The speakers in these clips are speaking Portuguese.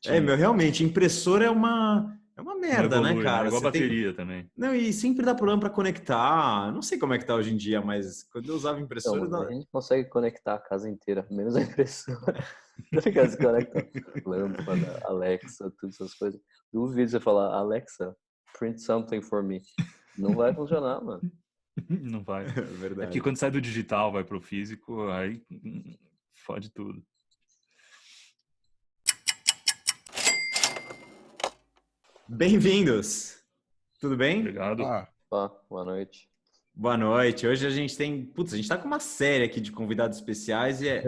Meu, realmente, impressora é uma Não merda, né, evolui, né? cara? Igual Você tem. bateria também. Não, e sempre dá problema para conectar. Não sei como é que tá hoje em dia, mas quando eu usava Não, impressora, mano, a gente consegue conectar a casa inteira, menos a impressora. Tá ligado? Você conecta lâmpada, Alexa, todas essas coisas. Duvido você falar, Alexa, print something for me. Não vai funcionar, mano. Não vai. é É porque verdade. quando sai do digital, vai pro físico, aí fode tudo. Bem-vindos! Tudo bem? Obrigado. Boa noite. Boa noite. Hoje a gente tem. Putz, a gente tá com uma série aqui de convidados especiais e é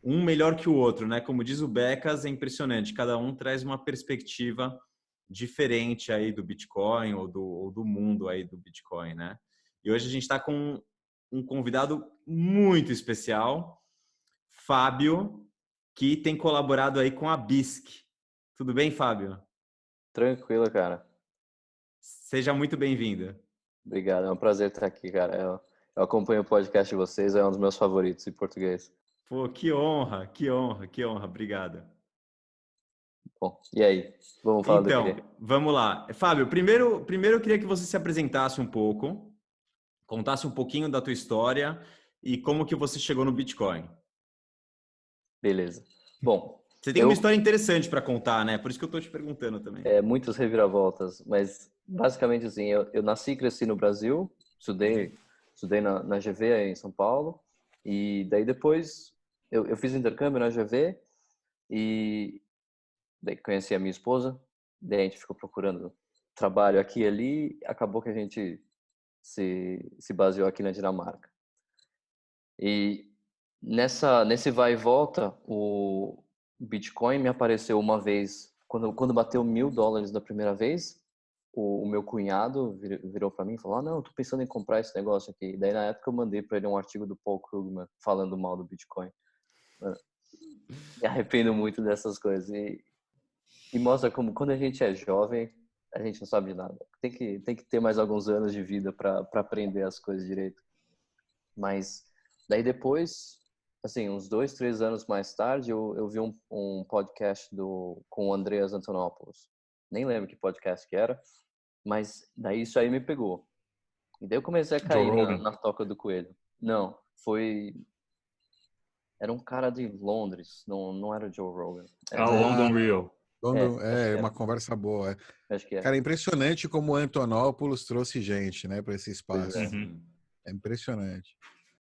um melhor que o outro, né? Como diz o Becas, é impressionante. Cada um traz uma perspectiva diferente aí do Bitcoin ou do mundo aí do Bitcoin, né? E hoje a gente está com um convidado muito especial, Fábio, que tem colaborado aí com a BISC. Tudo bem, Fábio? Tranquilo, cara. Seja muito bem-vindo. Obrigado, é um prazer estar aqui, cara. Eu acompanho o podcast de vocês, é um dos meus favoritos em português. Pô, que honra, que honra, que honra. Obrigado. Bom, e aí? Vamos falar do Então, quê? vamos lá. Fábio, primeiro eu queria que você se apresentasse um pouco, contasse um pouquinho da tua história e como que você chegou no Bitcoin. Beleza. Bom, Você tem uma história interessante para contar, né? Por isso que eu estou te perguntando também. muitas reviravoltas, mas basicamente assim, eu nasci e cresci no Brasil, estudei na GV aí em São Paulo, e daí depois eu fiz intercâmbio na GV e daí conheci a minha esposa, daí a gente ficou procurando trabalho aqui e ali, acabou que a gente se baseou aqui na Dinamarca. E nesse vai e volta, o Bitcoin me apareceu uma vez, quando bateu $1.000 da primeira vez, o meu cunhado virou para mim e falou: não, eu tô pensando em comprar esse negócio aqui. E daí na época eu mandei para ele um artigo do Paul Krugman falando mal do Bitcoin. Mano, me arrependo muito dessas coisas. E mostra como quando a gente é jovem, a gente não sabe de nada. Tem que ter mais alguns anos de vida para aprender as coisas direito. Mas daí depois, assim, uns 2, 3 anos mais tarde, eu vi um podcast com o Andreas Antonopoulos. Nem lembro que podcast que era, mas daí isso aí me pegou. E daí eu comecei a Joe cair Rogan. na toca do coelho. Não, era um cara de Londres, não era o Joe Rogan. O London Ah, Real. Acho É que uma era. conversa boa. Acho que é. Cara, é impressionante como o Antonopoulos trouxe gente, né, para esse Pois espaço. é. Uhum. É impressionante.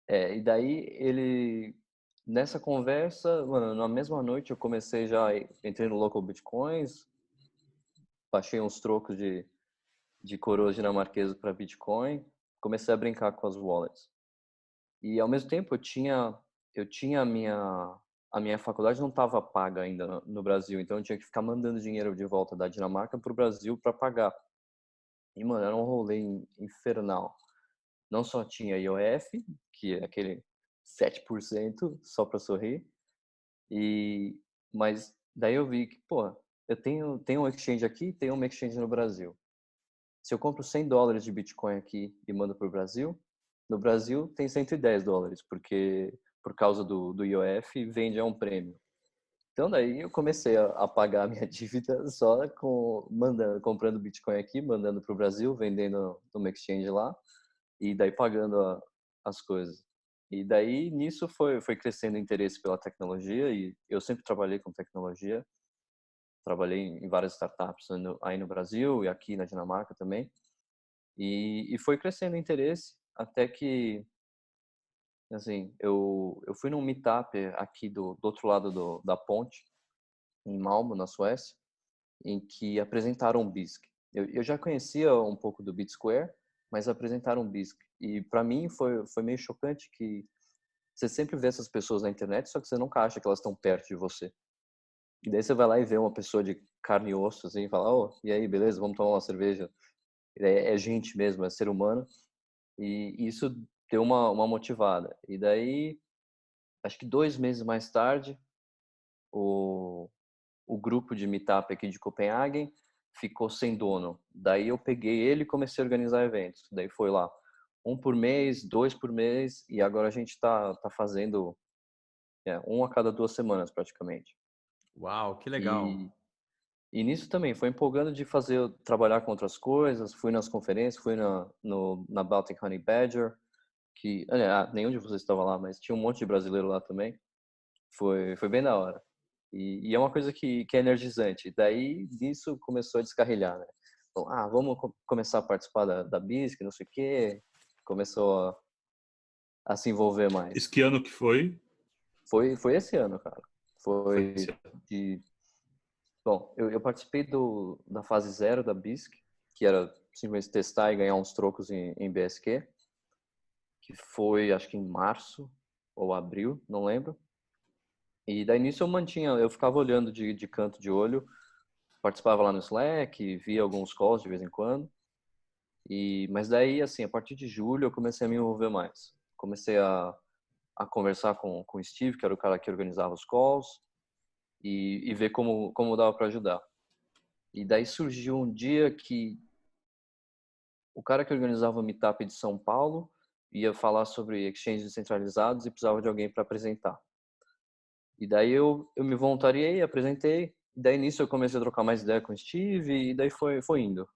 E daí nessa conversa, mano, na mesma noite eu comecei entrei no Local Bitcoins, baixei uns trocos de coroas dinamarquesas para Bitcoin, comecei a brincar com as wallets. E ao mesmo tempo eu tinha a minha faculdade não estava paga ainda no Brasil, então eu tinha que ficar mandando dinheiro de volta da Dinamarca para o Brasil para pagar. E, mano, era um rolê infernal. Não só tinha IOF, que é aquele 7% só para sorrir, mas daí eu vi que, pô, eu tenho um exchange aqui, tenho uma exchange no Brasil. Se eu compro $100 de Bitcoin aqui e mando para o Brasil, no Brasil tem $110, porque por causa do IOF vende a um prêmio. Então daí eu comecei a pagar a minha dívida só comprando Bitcoin aqui, mandando para o Brasil, vendendo numa exchange lá e daí pagando as coisas. E daí nisso foi crescendo o interesse pela tecnologia e eu sempre trabalhei com tecnologia. Trabalhei em várias startups aí no Brasil e aqui na Dinamarca também. E foi crescendo o interesse até que, assim, eu fui num meetup aqui do outro lado da ponte, em Malmo, na Suécia, em que apresentaram o BISC. Eu já conhecia um pouco do BitSquare, mas apresentaram o BISC. E para mim foi meio chocante que você sempre vê essas pessoas na internet, só que você nunca acha que elas estão perto de você. E daí você vai lá e vê uma pessoa de carne e osso, assim, e fala: oh, e aí, beleza, vamos tomar uma cerveja. É gente mesmo, é ser humano. E isso deu uma motivada. E daí, acho que 2 meses mais tarde, o grupo de meetup aqui de Copenhagen ficou sem dono. Daí eu peguei ele e comecei a organizar eventos. Daí foi lá, um por mês, 2 por mês, e agora a gente tá fazendo um a cada 2 semanas praticamente. Uau, que legal. E nisso também, foi empolgando de trabalhar com outras coisas, fui nas conferências, fui na Baltic Honey Badger, nenhum de vocês estava lá, mas tinha um monte de brasileiro lá também. Foi bem da hora. E é uma coisa que é energizante. Daí, disso começou a descarrilhar, né? Então, vamos começar a participar da BISC, não sei o quê. Começou a se envolver mais. Esse que ano que foi? Foi esse ano, cara. Foi esse ano. Bom, eu participei da fase 0 da BISC, que era simplesmente testar e ganhar uns trocos em BSQ, que foi, acho que em março ou abril, não lembro. E daí nisso eu ficava olhando de canto de olho, participava lá no Slack, via alguns calls de vez em quando. Mas daí, assim, a partir de julho eu comecei a me envolver mais. Comecei a conversar com o Steve, que era o cara que organizava os calls, e ver como dava para ajudar. E daí surgiu um dia que o cara que organizava o Meetup de São Paulo ia falar sobre exchanges descentralizados e precisava de alguém para apresentar. E daí eu me voluntariei, apresentei, e daí nisso eu comecei a trocar mais ideia com o Steve, e daí foi indo.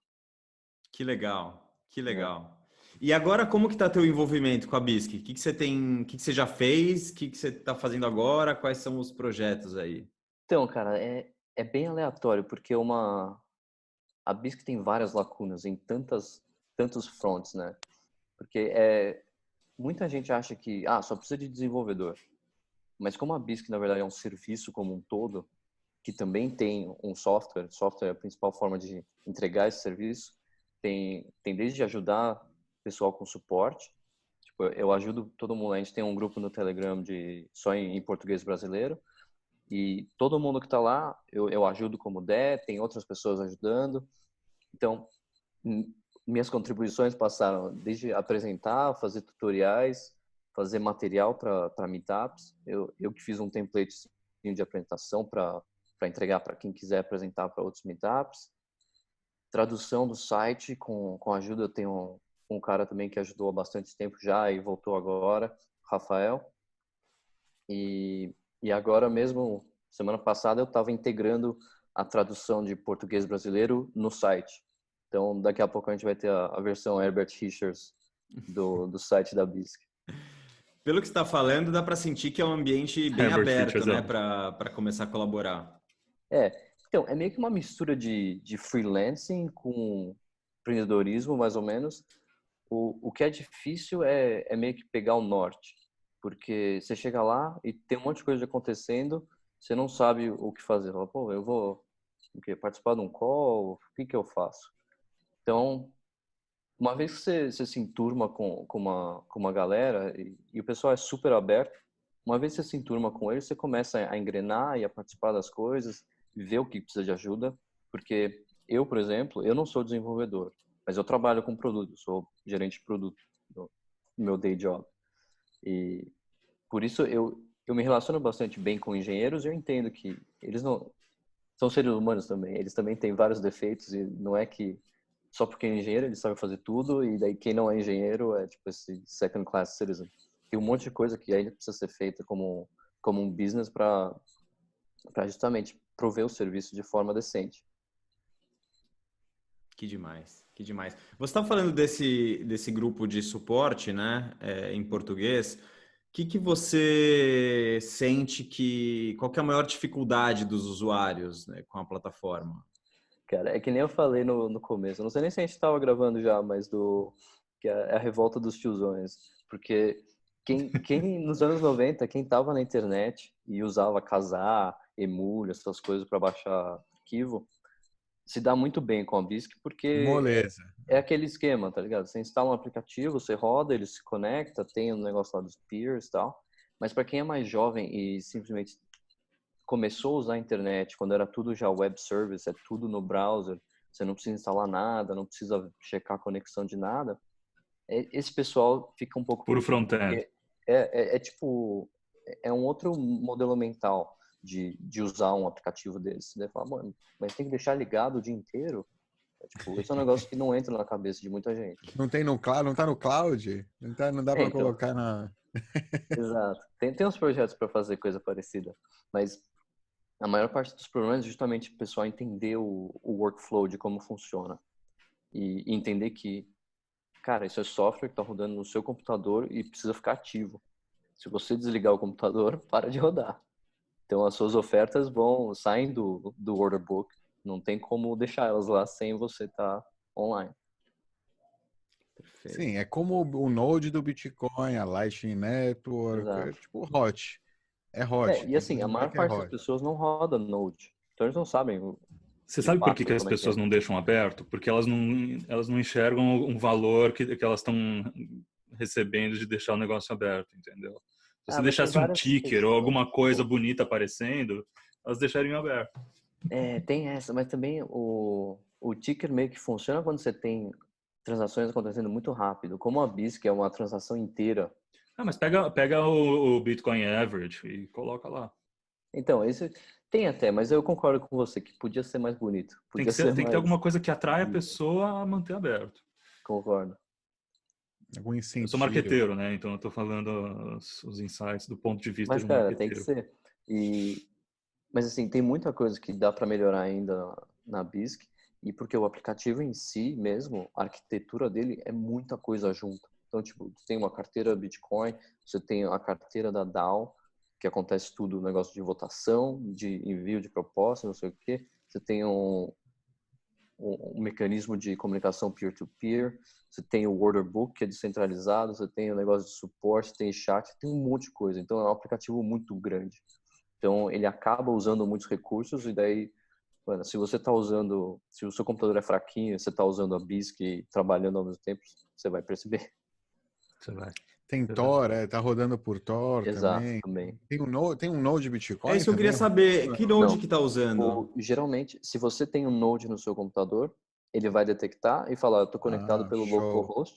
Que legal, que É. legal. E agora, como que tá teu envolvimento com a BISC? O que você tem, o que você já fez? O que você está fazendo agora? Quais são os projetos aí? Então, cara, é bem aleatório, porque a BISC tem várias lacunas em tantos fronts, né? Porque muita gente acha que só precisa de desenvolvedor. Mas como a BISC, na verdade, é um serviço como um todo, que também tem um software é a principal forma de entregar esse serviço, tem desde ajudar o pessoal com suporte, tipo, eu ajudo todo mundo, a gente tem um grupo no Telegram só em português brasileiro, e todo mundo que está lá, eu ajudo como der, tem outras pessoas ajudando. Então, minhas contribuições passaram desde apresentar, fazer tutoriais, fazer material para meetups. Eu que fiz um template de apresentação para entregar para quem quiser apresentar para outros meetups. Tradução do site com ajuda. Eu tenho um cara também que ajudou há bastante tempo já e voltou agora, Rafael. E agora mesmo, semana passada, eu estava integrando a tradução de português brasileiro no site. Então, daqui a pouco a gente vai ter a versão Herbert Richards do site da BISC. Pelo que você está falando, dá para sentir que é um ambiente bem Herbert aberto, Richards, né, para começar a colaborar. Então, é meio que uma mistura de freelancing com empreendedorismo, mais ou menos. O que é difícil é meio que pegar o norte, porque você chega lá e tem um monte de coisa acontecendo, você não sabe o que fazer. Fala, pô, eu vou participar de um call, o que eu faço? Então, uma vez que você se enturma com uma galera e o pessoal é super aberto, uma vez que você se enturma com eles, você começa a engrenar e a participar das coisas, ver o que precisa de ajuda, porque eu, por exemplo, eu não sou desenvolvedor, mas eu trabalho com produto, sou gerente de produto no meu day job. E por isso eu me relaciono bastante bem com engenheiros e eu entendo que eles não são seres humanos também, eles também têm vários defeitos e não é que só porque é engenheiro ele sabe fazer tudo e daí quem não é engenheiro é tipo esse second class citizen. Tem um monte de coisa que ainda precisa ser feita como um business para justamente prover o serviço de forma decente. Que demais, que demais. Você está falando desse grupo de suporte, né, em português. O que você sente qual que é a maior dificuldade dos usuários, né, com a plataforma? Cara, é que nem eu falei no começo. Eu não sei nem se a gente estava gravando já, mas que é a revolta dos tiozões. Porque quem nos anos 90, quem estava na internet e usava Kazaa, Emule, essas coisas para baixar arquivo, se dá muito bem com a BISC porque Moleza. é aquele esquema, tá ligado? Você instala um aplicativo, você roda, ele se conecta, tem um negócio lá dos peers e tal. Mas para quem é mais jovem e simplesmente começou a usar a internet, quando era tudo já web service, é tudo no browser, você não precisa instalar nada, não precisa checar a conexão de nada, esse pessoal fica um pouco... Puro front-end. Tipo, é um outro modelo mental de usar um aplicativo desse. Você fala, mano, mas tem que deixar ligado o dia inteiro? Tipo, esse é um negócio que não entra na cabeça de muita gente. Não tem no cloud, não tá no cloud? Não dá para Então, colocar na... exato. Tem uns projetos para fazer coisa parecida, mas A maior parte dos problemas é justamente o pessoal entender o workflow de como funciona. E entender que, cara, isso é software que está rodando no seu computador e precisa ficar ativo. Se você desligar o computador, para de rodar. Então, as suas ofertas saem do order book. Não tem como deixar elas lá sem você estar online. Perfeito. Sim, é como o Node do Bitcoin, a Lightning Network, é Exato. tipo hot. É hot. E Tem que assim, a lembrar maior que é parte das hot. pessoas não roda Node. Então, eles não sabem Você de sabe por que fato que as como é que é. pessoas não deixam aberto? Porque elas não enxergam um valor que elas estão recebendo de deixar o negócio aberto, entendeu? Se você Mas tem deixasse um várias ticker ou questões. alguma coisa Tipo, bonita aparecendo, elas deixariam aberto. tem essa, mas também o ticker meio que funciona quando você tem transações acontecendo muito rápido. Como a BIS, que é uma transação inteira. Ah, mas pega o Bitcoin Average e coloca lá. Então, esse tem até, mas eu concordo com você que podia ser mais bonito. Podia ser Tem que ter mais alguma coisa que atrai a visível. pessoa a manter aberto. Concordo. Algum Eu sou incentivo. marqueteiro, né? Então eu tô falando os insights do ponto de vista Mas, de um cara, tem que marqueteiro. ser. Mas, assim, tem muita coisa que dá para melhorar ainda na BISC. E porque o aplicativo em si mesmo, a arquitetura dele é muita coisa junto. Então, tipo, você tem uma carteira Bitcoin, você tem a carteira da DAO, que acontece tudo, negócio de votação, de envio de proposta, não sei o quê. Você tem um mecanismo de comunicação peer-to-peer, você tem o order book, que é descentralizado, você tem o negócio de suporte, tem chat, tem um monte de coisa. Então, é um aplicativo muito grande. Então, ele acaba usando muitos recursos e daí, mano, se você está usando, se o seu computador é fraquinho, você está usando a BISC trabalhando ao mesmo tempo, você vai perceber. Você vai. Tem Você vai. Tor, tá rodando por Tor Exato, também. também. Tem um Node É Bitcoin isso que eu queria também? saber. Que Node Não, que tá usando? geralmente, se você tem um Node no seu computador, ele vai detectar e falar, eu estou conectado Ah, pelo show. localhost.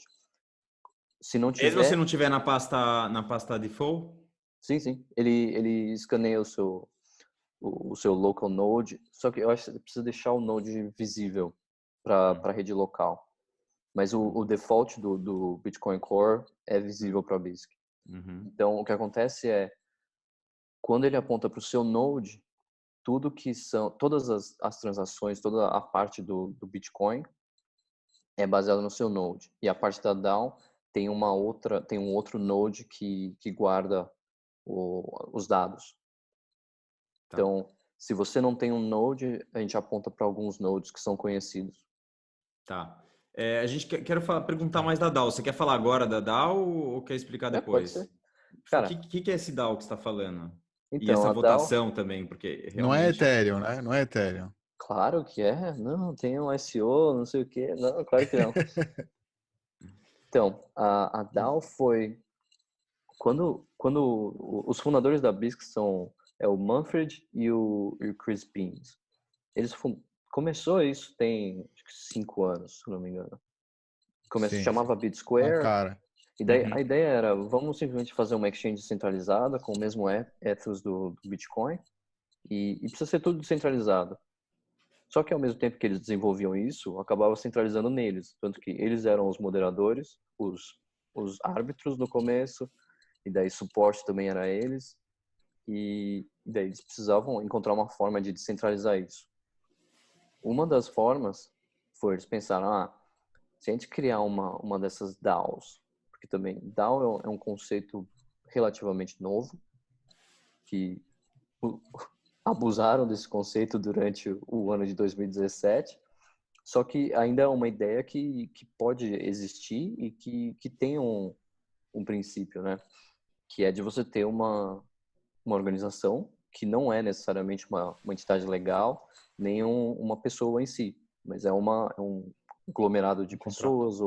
Se não Mesmo se tiver, não tiver na pasta default? sim, sim, ele escaneia o seu local node, só que eu acho que você precisa deixar o node visível para a rede local. Mas o default do Bitcoin Core é visível para a BISC. Uhum. Então, o que acontece é, quando ele aponta para o seu node, tudo que são, todas as transações, toda a parte do Bitcoin é baseada no seu node. E a parte da DAO tem um outro node que guarda os dados. Tá. Então, se você não tem um node, a gente aponta para alguns nodes que são conhecidos. Tá. A gente quero perguntar mais da DAO. Você quer falar agora da DAO ou quer explicar Pode ser. depois? O Cara, que é esse DAO que você está falando? E então, essa a DAO, votação também, porque Não é realmente. Ethereum, né? Não é Ethereum. claro que é. Não, tem um SEO, não sei o quê. Não, claro que não. Então, a DAO foi quando os fundadores da BISC são o Manfred e o Chris Beans. Eles começou isso tem acho que 5 anos, se não me engano. Sim, Chamava na BitSquare. cara. E daí Uhum. a ideia era, vamos simplesmente fazer uma exchange centralizada com o mesmo ethos do Bitcoin e precisa ser tudo descentralizado. Só que ao mesmo tempo que eles desenvolviam isso, acabava centralizando neles, tanto que eles eram os moderadores, os árbitros no começo, e daí suporte também era eles, e daí eles precisavam encontrar uma forma de descentralizar isso. Uma das formas foi eles pensaram, se a gente criar uma dessas DAOs, porque também DAO é um conceito relativamente novo, que abusaram desse conceito durante o ano de 2017, só que ainda é uma ideia que pode existir e que tem um princípio, né? Que é de você ter uma organização que não é necessariamente uma entidade legal, nem uma pessoa em si, mas é um aglomerado de Um contrato. pessoas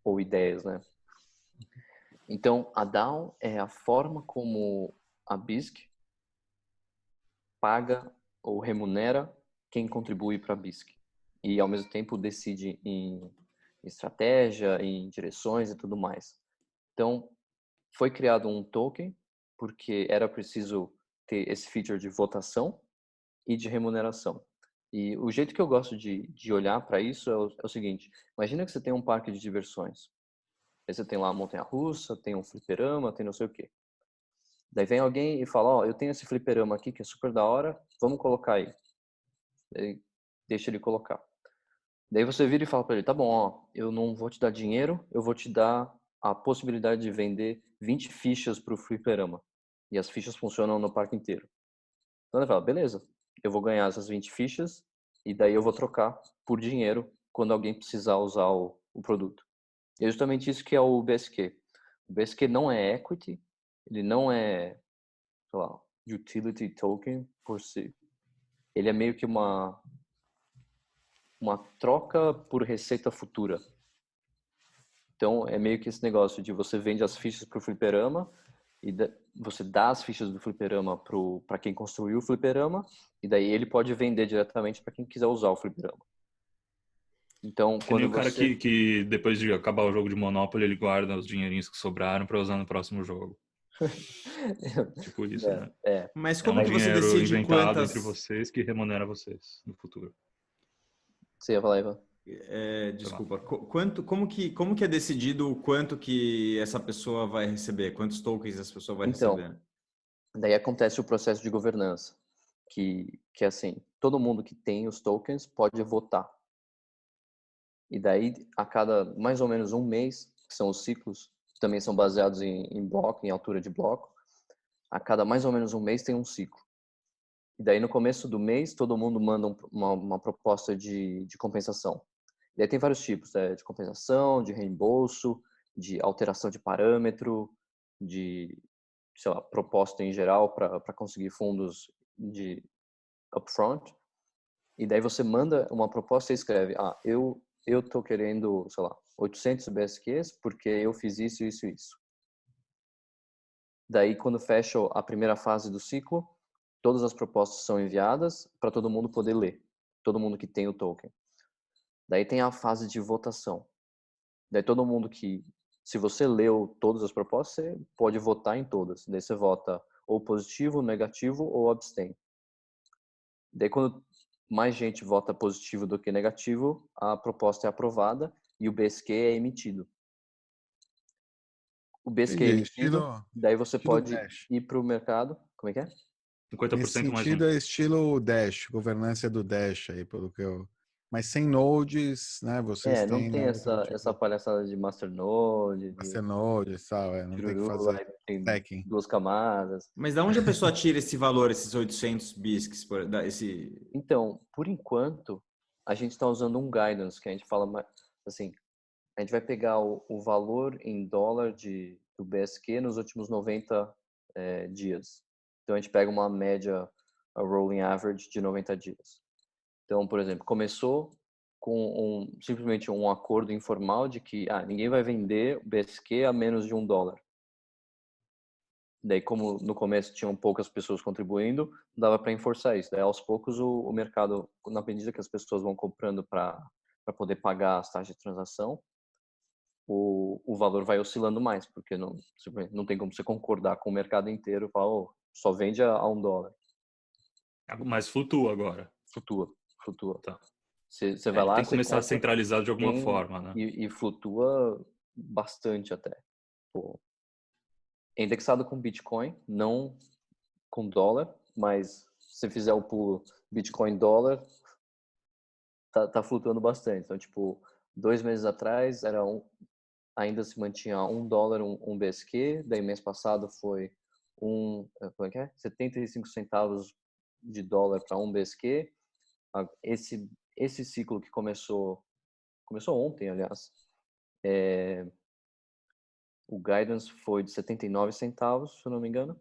ou ideias, né? Então, a DAO é a forma como a BISC paga ou remunera quem contribui para a BISC. E, ao mesmo tempo, decide em estratégia, em direções e tudo mais. Então, foi criado um token porque era preciso ter esse feature de votação e de remuneração. E o jeito que eu gosto de olhar para isso é o seguinte: imagina que você tem um parque de diversões. Aí você tem lá a montanha-russa, tem um fliperama, tem não sei o quê. Daí vem alguém e fala, ó, eu tenho esse fliperama aqui que é super da hora, vamos colocar aí. Daí deixa ele colocar. Daí você vira e fala pra ele, tá bom, ó, eu não vou te dar dinheiro, eu vou te dar a possibilidade de vender 20 fichas pro fliperama. E as fichas funcionam no parque inteiro. Então ele fala, beleza, eu vou ganhar essas 20 fichas e daí eu vou trocar por dinheiro quando alguém precisar usar o produto. E é justamente isso que é o BSQ. O BSQ não é equity, ele não é, sei lá, utility token por si. Ele é meio que uma troca por receita futura. Então, é meio que esse negócio de você vende as fichas para o fliperama e você dá as fichas do fliperama para quem construiu o fliperama e daí ele pode vender diretamente para quem quiser usar o fliperama. Então, Que nem quando o cara você... que depois de acabar o jogo de Monopoly, ele guarda os dinheirinhos que sobraram para usar no próximo jogo. Tipo isso, né? Mas É como um que você dinheiro decide inventado entre quantas... vocês que remunera vocês no futuro. Você ia falar, Ivan? desculpa, como que é decidido o quanto que essa pessoa vai receber? Quantos tokens essa pessoa vai Então, receber? daí acontece o processo de governança, que é assim, todo mundo que tem os tokens pode votar. E daí, a cada mais ou menos um mês, que são os ciclos, que também são baseados em bloco, em altura de bloco, a cada mais ou menos um mês tem um ciclo. E daí, no começo do mês, todo mundo manda uma proposta de compensação. E daí tem vários tipos, né? De compensação, de reembolso, de alteração de parâmetro, de, sei lá, proposta em geral para conseguir fundos de upfront. E daí você manda uma proposta e escreve, eu tô querendo, sei lá, 800 BSQs porque eu fiz isso, isso e isso. Daí, quando fecha a primeira fase do ciclo, todas as propostas são enviadas para todo mundo poder ler. Todo mundo que tem o token. Daí tem a fase de votação. Daí todo mundo se você leu todas as propostas, você pode votar em todas. Daí você vota ou positivo, negativo ou abstém. Daí quando mais gente vota positivo do que negativo, a proposta é aprovada e o BSQ é emitido. O BSQ é Entendi. emitido, daí você Estilo pode Dash. ir para o mercado. Como é que é? Nesse 50% mais um. sentido, é estilo Dash, governança do Dash aí, pelo que eu... Mas sem nodes, né? Vocês Não têm, tem né, outro essa tipo palhaçada de Masternode, de masternodes e tal, não tem que Juru, fazer aí tem stacking. 2 camadas. Mas da onde a pessoa tira esse valor, esses 800 BISCs, esse... Então, por enquanto, a gente está usando um guidance, que a gente fala, assim, a gente vai pegar o valor em dólar do BSQ nos últimos 90 dias. Então, a gente pega uma média, a rolling average de 90 dias. Então, por exemplo, começou com simplesmente um acordo informal de que ninguém vai vender o BSQ a menos de $1. Daí, como no começo tinham poucas pessoas contribuindo, não dava para enforçar isso. Daí, aos poucos, o mercado, na medida que as pessoas vão comprando para poder pagar as taxas de transação, o valor vai oscilando mais, porque não tem como você concordar com o mercado inteiro e falar, só vende a $1. Mas flutua agora. Flutua. Tá. Você vai lá, Tem que você começar compra centralizado de alguma forma, né? e flutua bastante até. Pô, é indexado com Bitcoin, não com dólar, mas se fizer o pulo Bitcoin-dólar, tá flutuando bastante. Então, tipo, 2 meses atrás ainda se mantinha $1 um BSQ, daí mês passado foi como é que é? 75 centavos de dólar para um BSQ. Esse ciclo que começou ontem, aliás, o guidance foi de 79 centavos, se eu não me engano.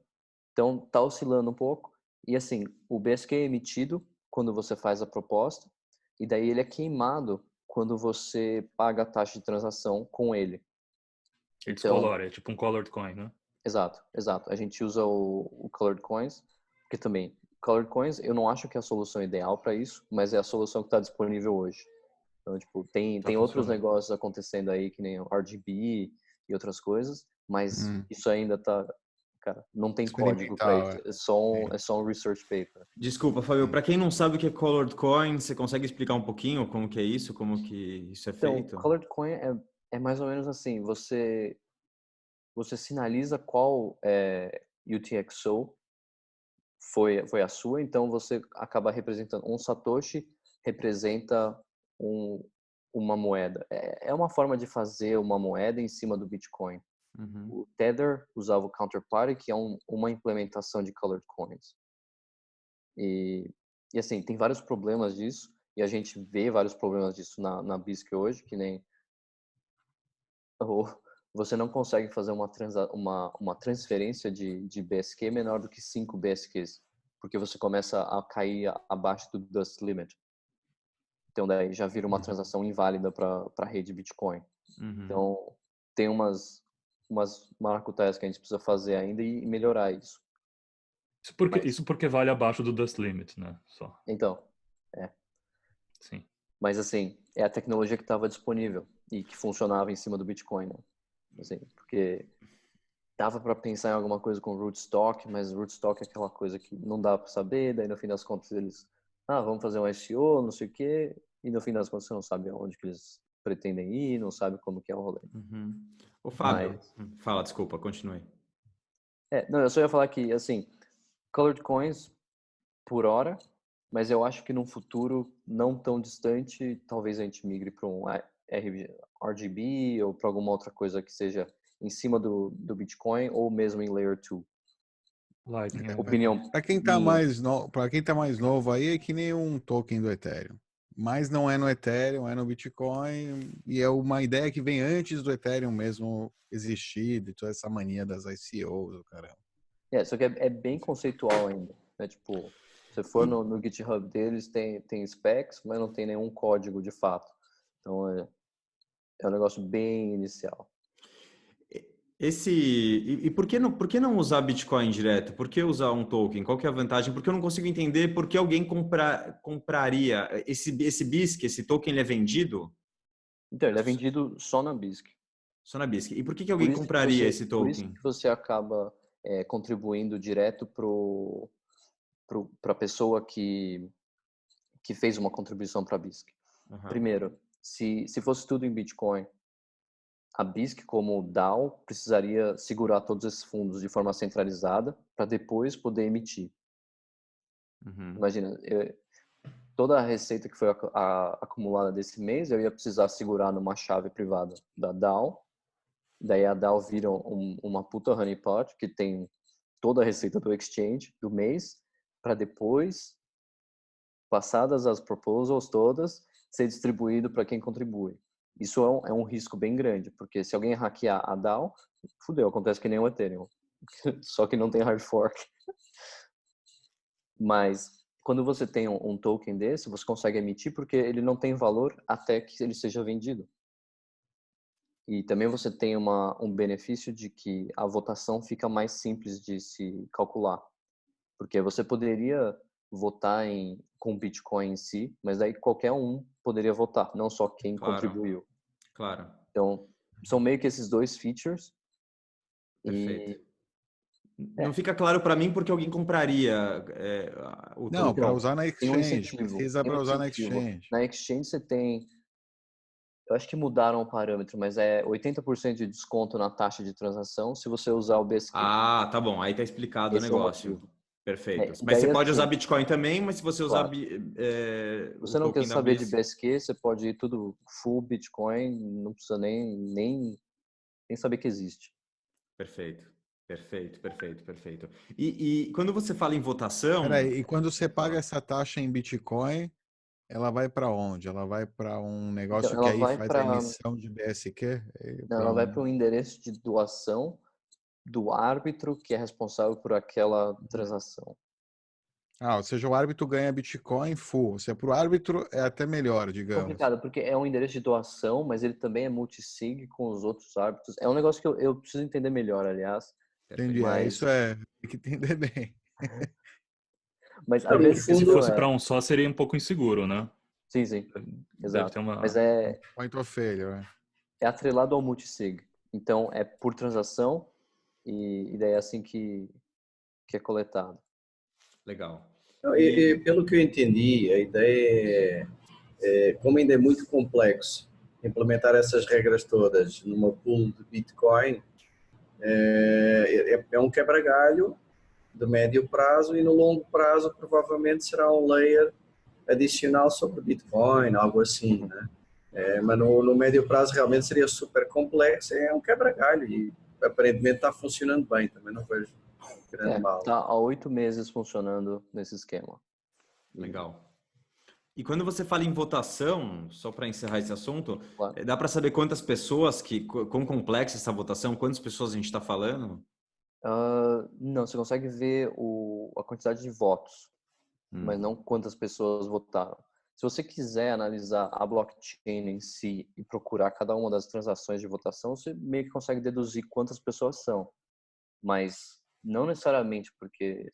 Então, tá oscilando um pouco. E assim, o BSQ é emitido quando você faz a proposta, e daí ele é queimado quando você paga a taxa de transação com ele. Ele Então, descolora, é tipo um colored coin, né? exato. A gente usa o Colored Coins, porque também, Colored Coins, eu não acho que é a solução ideal para isso, mas é a solução que está disponível hoje. Então, tipo, Tá tem outros funcionando. negócios acontecendo aí, que nem o RGB e outras coisas, mas isso ainda tá, cara, não tem código para Experimental, isso. é. É só um research paper. Desculpa, Fábio, para quem não sabe o que é Colored Coin, você consegue explicar um pouquinho como que é isso, como que isso é Então, feito? Colored Coin é mais ou menos assim, você sinaliza qual UTXO foi a sua, então você acaba representando um Satoshi representa uma moeda. É uma forma de fazer uma moeda em cima do Bitcoin. O Tether usava o Counterparty, que é uma implementação de Colored Coins. E assim, tem vários problemas disso, e a gente vê vários problemas disso na BISC hoje, que nem você não consegue fazer uma transferência de BSQ menor do que 5 BSQs, porque você começa a cair abaixo do Dust Limit. Então daí já vira uma transação inválida para a rede Bitcoin. Então tem umas maracutaias que a gente precisa fazer ainda e melhorar isso. Isso porque vale abaixo do Dust Limit, né? Só. Então, Sim. Mas assim, é a tecnologia que estava disponível e que funcionava em cima do Bitcoin, né? Assim, porque dava para pensar em alguma coisa com rootstock, mas rootstock é aquela coisa que não dá para saber, daí no fim das contas eles, vamos fazer um SEO, não sei o quê, e no fim das contas você não sabe aonde que eles pretendem ir, não sabe como que é o rolê. Ô Fábio, fala, desculpa, continue. Não, eu só ia falar que, assim, Colored Coins por hora, mas eu acho que num futuro não tão distante, talvez a gente migre para um RGB ou para alguma outra coisa que seja em cima do Bitcoin ou mesmo em Layer 2. Lightning. Opinião Para quem tá minha. mais novo aí, é que nem um token do Ethereum. Mas não é no Ethereum, é no Bitcoin, e é uma ideia que vem antes do Ethereum mesmo existir, de toda essa mania das ICOs, o caramba. Só que é bem conceitual ainda, né? Tipo, se você for no GitHub deles, tem specs, mas não tem nenhum código de fato. Então, é um negócio bem inicial. E por que não usar Bitcoin direto? Por que usar um token? Qual que é a vantagem? Porque eu não consigo entender por que alguém compraria esse BISC, esse token, ele é vendido? Então, ele é vendido só na BISC. Só na BISC. E por que alguém compraria esse Por isso token? que você acaba contribuindo direto para a pessoa que fez uma contribuição para a BISC. Primeiro, se fosse tudo em Bitcoin, a BISC como DAO precisaria segurar todos esses fundos de forma centralizada para depois poder emitir. Imagina, toda a receita que foi acumulada desse mês, eu ia precisar segurar numa chave privada da DAO. Daí a DAO vira uma puta honeypot que tem toda a receita do exchange do mês para depois, passadas as proposals todas, ser distribuído para quem contribui. Isso é um risco bem grande, porque se alguém hackear a DAO, fudeu, acontece que nem o Ethereum. Só que não tem hard fork. Mas quando você tem um token desse, você consegue emitir porque ele não tem valor até que ele seja vendido. E também você tem um benefício de que a votação fica mais simples de se calcular. Porque você poderia votar com Bitcoin em si, mas daí qualquer um poderia votar, não só quem contribuiu. Claro. Então, são meio que esses dois features. Perfeito. Não fica claro para mim porque alguém compraria o token. Não, para usar na Tem um Exchange. incentivo. Precisa para usar na Exchange. Na Exchange você tem... Eu acho que mudaram o parâmetro, mas é 80% de desconto na taxa de transação se você usar o BSQ. Ah, tá bom. Aí tá explicado o negócio. Perfeito. Mas você pode assim, usar Bitcoin também, mas se você usar você não quer saber de BSQ, você pode ir tudo full Bitcoin, não precisa nem saber que existe. Perfeito. E quando você fala em votação... Peraí, e quando você paga essa taxa em Bitcoin, ela vai para onde? Ela vai para um negócio que aí faz a emissão de BSQ? Não, ela vai para um endereço de doação do árbitro que é responsável por aquela transação. Ou seja, o árbitro ganha Bitcoin full. Se é para o árbitro, é até melhor, digamos. É complicado, porque é um endereço de doação, mas ele também é multisig com os outros árbitros. É um negócio que eu preciso entender melhor, aliás. Entendi, mas... isso tem que entender bem. Mas a porque se fosse para um só, seria um pouco inseguro, né? Sim, Deve ter uma... Mas Point of failure, é atrelado ao multisig. Então, é por transação e daí é assim que é coletado. Legal. E pelo que eu entendi, a ideia como ainda é muito complexo implementar essas regras todas numa pool de Bitcoin, É um quebra-galho de médio prazo e no longo prazo provavelmente será um layer adicional sobre Bitcoin, algo assim, né? Mas no médio prazo realmente seria super complexo, é um quebra-galho e aparentemente está funcionando bem, também não vejo grande mal. Tá há 8 meses funcionando nesse esquema. Legal. E quando você fala em votação, só para encerrar esse assunto, Claro. dá para saber quantas pessoas, quão complexa essa votação, quantas pessoas a gente está falando? Não, você consegue ver a quantidade de votos, mas não quantas pessoas votaram. Se você quiser analisar a blockchain em si e procurar cada uma das transações de votação, você meio que consegue deduzir quantas pessoas são. Mas não necessariamente, porque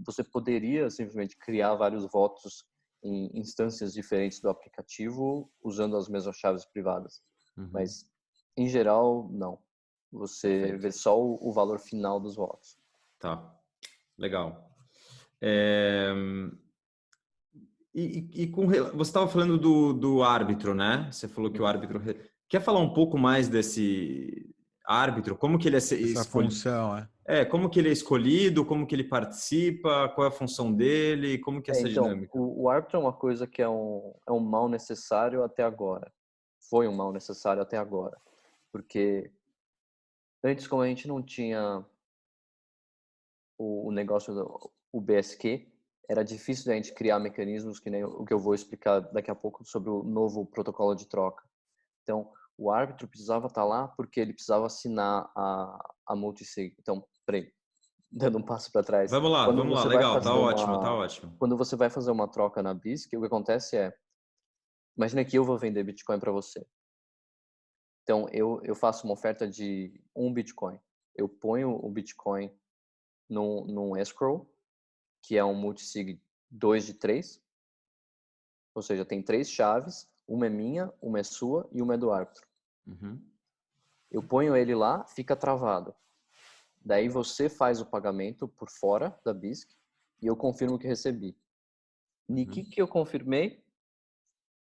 você poderia simplesmente criar vários votos em instâncias diferentes do aplicativo usando as mesmas chaves privadas. Mas, em geral, não. Você Perfeito. vê só o valor final dos votos. Tá, legal. Você estava falando do árbitro, né? Você falou que o árbitro... Quer falar um pouco mais desse árbitro? Como que ele é Essa escolhido? função, Como que ele é escolhido? Como que ele participa? Qual é a função dele? Como que é essa Então, dinâmica? o árbitro é uma coisa que é um mal necessário até agora. Foi um mal necessário até agora. Porque antes, como a gente não tinha o negócio do BSQ, era difícil da gente criar mecanismos que nem o que eu vou explicar daqui a pouco sobre o novo protocolo de troca. Então, o árbitro precisava estar lá porque ele precisava assinar a multisig. Então, peraí, dando um passo para trás. Vamos lá, legal, tá ótimo, tá ótimo. Quando você vai fazer uma troca na BISC, o que acontece é, imagina que eu vou vender Bitcoin para você. Então, eu faço uma oferta de 1 Bitcoin. Eu ponho o Bitcoin num escrow, que é um multisig 2 de 3. Ou seja, tem 3 chaves, uma é minha, uma é sua e uma é do árbitro. Eu ponho ele lá, fica travado. Daí você faz o pagamento por fora da BISC e eu confirmo que recebi. No que eu confirmei,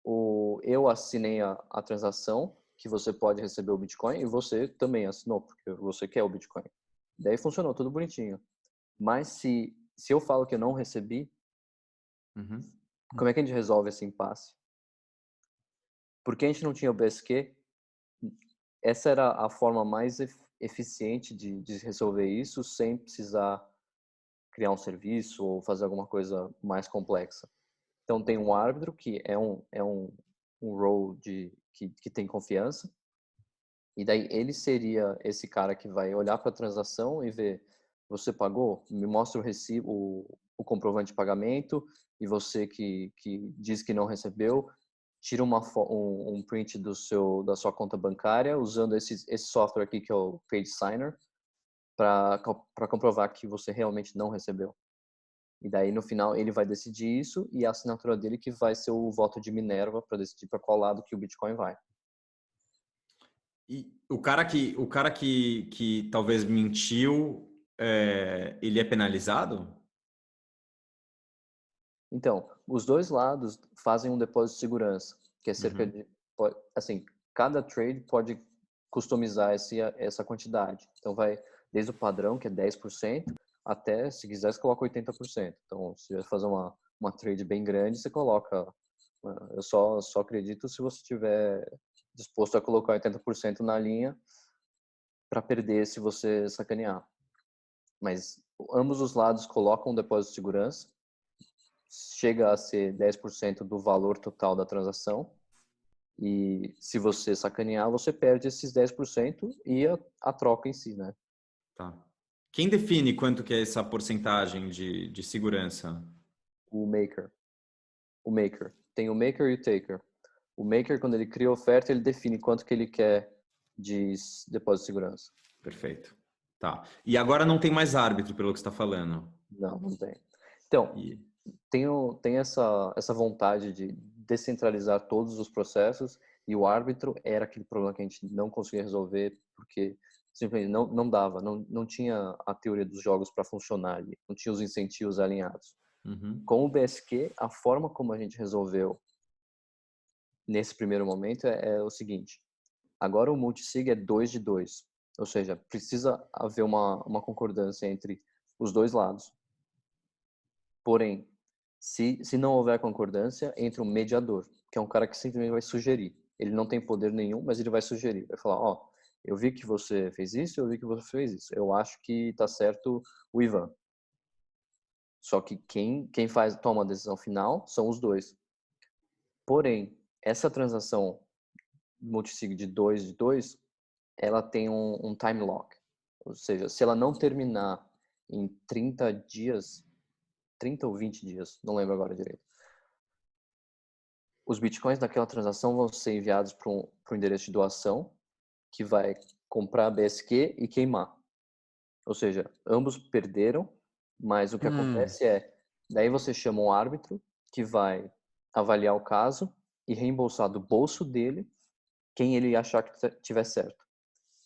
eu assinei a transação que você pode receber o Bitcoin e você também assinou, porque você quer o Bitcoin. Daí funcionou tudo bonitinho. Mas se eu falo que eu não recebi, como é que a gente resolve esse impasse? Porque a gente não tinha o BSQ, essa era a forma mais eficiente de resolver isso sem precisar criar um serviço ou fazer alguma coisa mais complexa. Então tem um árbitro que é um role que tem confiança, e daí ele seria esse cara que vai olhar para a transação e ver, você pagou? Me mostra o recibo, o comprovante de pagamento, e você que diz que não recebeu, tira um print da sua conta bancária usando esse software aqui que é o Page Signer para comprovar que você realmente não recebeu. E daí no final ele vai decidir isso e a assinatura dele que vai ser o voto de Minerva para decidir para qual lado que o Bitcoin vai. E o cara que talvez mentiu, ele é penalizado? Então, os dois lados fazem um depósito de segurança, que é cerca de, assim, cada trade pode customizar essa quantidade. Então vai desde o padrão, que é 10%, até, se quiser, você coloca 80%. Então, se você fazer uma trade bem grande, você coloca. Eu só acredito se você estiver disposto a colocar 80% na linha para perder se você sacanear. Mas ambos os lados colocam um depósito de segurança, chega a ser 10% do valor total da transação, e se você sacanear, você perde esses 10% e a troca em si, né? Tá. Quem define quanto que é essa porcentagem de segurança? O maker. Tem o maker e o taker. O maker, quando ele cria a oferta, ele define quanto que ele quer de depósito de segurança. Perfeito. Tá. E agora não tem mais árbitro, pelo que você está falando. Não tem. Então, tem essa vontade de descentralizar todos os processos, e o árbitro era aquele problema que a gente não conseguia resolver porque simplesmente não dava, não tinha a teoria dos jogos para funcionar ali, não tinha os incentivos alinhados. Com o BSQ, a forma como a gente resolveu nesse primeiro momento é o seguinte: agora o multisig é 2 de 2. Ou seja, precisa haver uma concordância entre os dois lados. Porém, se não houver concordância, entra um mediador, que é um cara que simplesmente vai sugerir. Ele não tem poder nenhum, mas ele vai sugerir. Vai falar, ó, eu vi que você fez isso, eu vi que você fez isso. Eu acho que tá certo o Ivan. Só que quem toma a decisão final são os dois. Porém, essa transação multisig de 2, ela tem um time lock. Ou seja, se ela não terminar em 30 dias, 30 ou 20 dias, não lembro agora direito, os bitcoins daquela transação vão ser enviados para um endereço de doação, que vai comprar a BSQ e queimar. Ou seja, ambos perderam, mas o que acontece é, daí você chama um árbitro que vai avaliar o caso e reembolsar do bolso dele quem ele achar que tiver certo.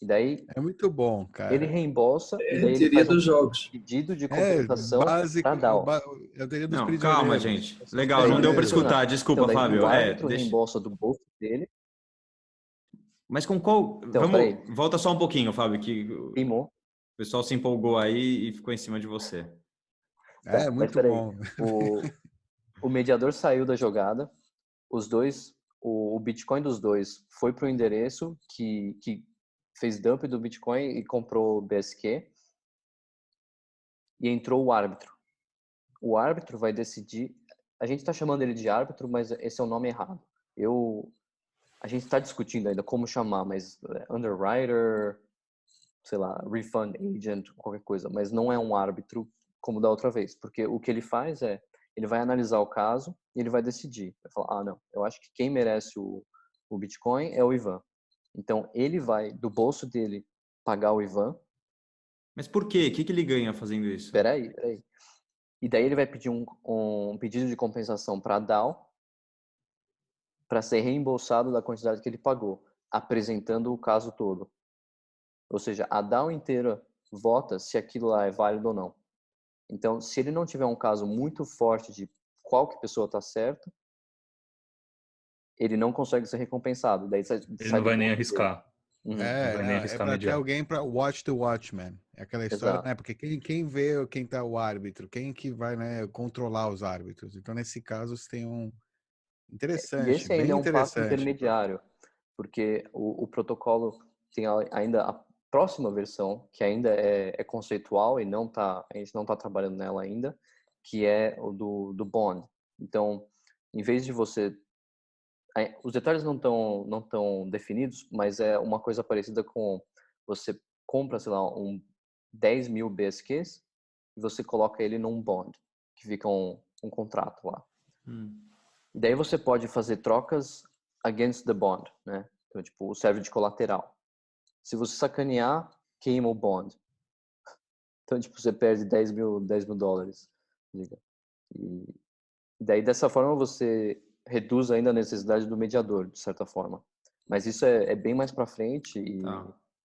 E daí É muito bom, cara. ele reembolsa e daí a ele teoria faz dos jogos. pedido de compensação Básico, para DAO. é a teoria dos Não, calma, prisioneiros. gente. Legal, não deu para escutar. Desculpa, então, daí Fábio. o árbitro Deixa... reembolsa do bolso dele. Mas com qual... Então, volta só um pouquinho, Fábio, que queimou. o pessoal se empolgou aí e ficou em cima de você. É, muito bom. O mediador saiu da jogada, os dois, o Bitcoin dos dois foi para o endereço que fez dump do Bitcoin e comprou o BSQ, e entrou o árbitro. O árbitro vai decidir, a gente está chamando ele de árbitro, mas esse é o nome errado. A gente está discutindo ainda como chamar, mas underwriter, sei lá, refund agent, qualquer coisa, mas não é um árbitro como da outra vez, porque o que ele faz é, ele vai analisar o caso e ele vai decidir. Vai falar, não, eu acho que quem merece o Bitcoin é o Ivan. Então, ele vai, do bolso dele, pagar o Ivan. Mas por quê? O que ele ganha fazendo isso? Peraí. E daí ele vai pedir um pedido de compensação para a DAO para ser reembolsado da quantidade que ele pagou, apresentando o caso todo. Ou seja, a DAO inteira vota se aquilo lá é válido ou não. Então, se ele não tiver um caso muito forte de qual que pessoa está certa, ele não consegue ser recompensado. Daí ele não vai nem arriscar. É para ter alguém para watch the watchman. É aquela história, né? Porque quem vê quem tá o árbitro, quem que vai, né, controlar os árbitros. Então, nesse caso, você tem um interessante, e esse ainda bem é um interessante. passo intermediário, porque o protocolo tem ainda a próxima versão, que ainda é conceitual e a gente não está trabalhando nela ainda, que é o do bond. Então, em vez de você... Os detalhes não tão definidos, mas é uma coisa parecida com você compra, sei lá, 10 mil BSQs e você coloca ele num bond, que fica um contrato lá. E daí você pode fazer trocas against the bond, né? Então, tipo, serve de colateral. Se você sacanear, queima o bond. Então, tipo, você perde 10 mil dólares. E daí, dessa forma, você reduz ainda a necessidade do mediador, de certa forma. Mas isso é bem mais para frente e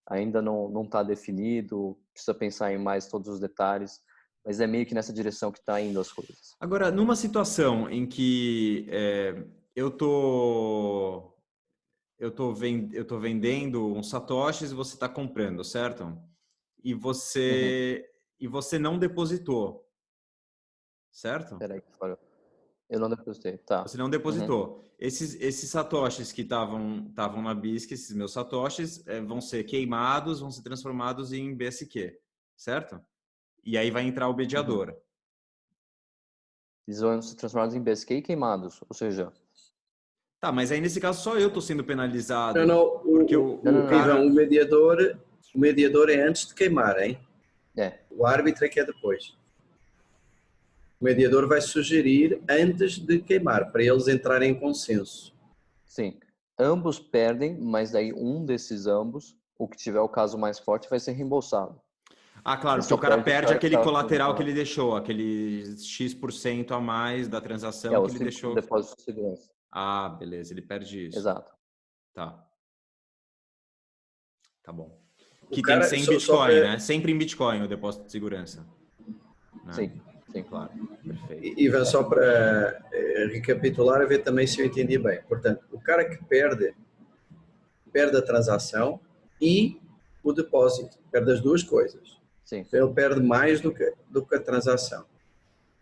ainda não está definido, precisa pensar em mais todos os detalhes, mas é meio que nessa direção que está indo as coisas. Agora, numa situação em que eu tô vendendo uns satoshis e você está comprando, certo? E você não depositou, certo? Peraí, eu não depositei, tá. Você não depositou. Esses satoshis que estavam na BISC, esses meus satoshis, vão ser queimados, vão ser transformados em BSQ, certo? E aí vai entrar o mediador. Eles vão ser transformados em BSQ e queimados, ou seja... Tá, mas aí nesse caso só eu estou sendo penalizado. Ivan, o mediador é antes de queimar, hein? O árbitro é que é depois. O mediador vai sugerir antes de queimar, para eles entrarem em consenso. Sim. Ambos perdem, mas daí um desses ambos, o que tiver o caso mais forte, vai ser reembolsado. Ah, claro, porque o cara perde aquele colateral que ele deixou, aquele X% a mais da transação que ele deixou. O depósito de segurança. Ah, beleza, ele perde isso. Exato. Tá bom. Que tem que ser em Bitcoin, né? Sempre em Bitcoin o depósito de segurança. Né? Sim, claro. Perfeito. Ivan, só para recapitular, a ver também se eu entendi bem. Portanto, o cara que perde a transação e o depósito, perde as duas coisas. Sim. Ele perde mais do que a transação.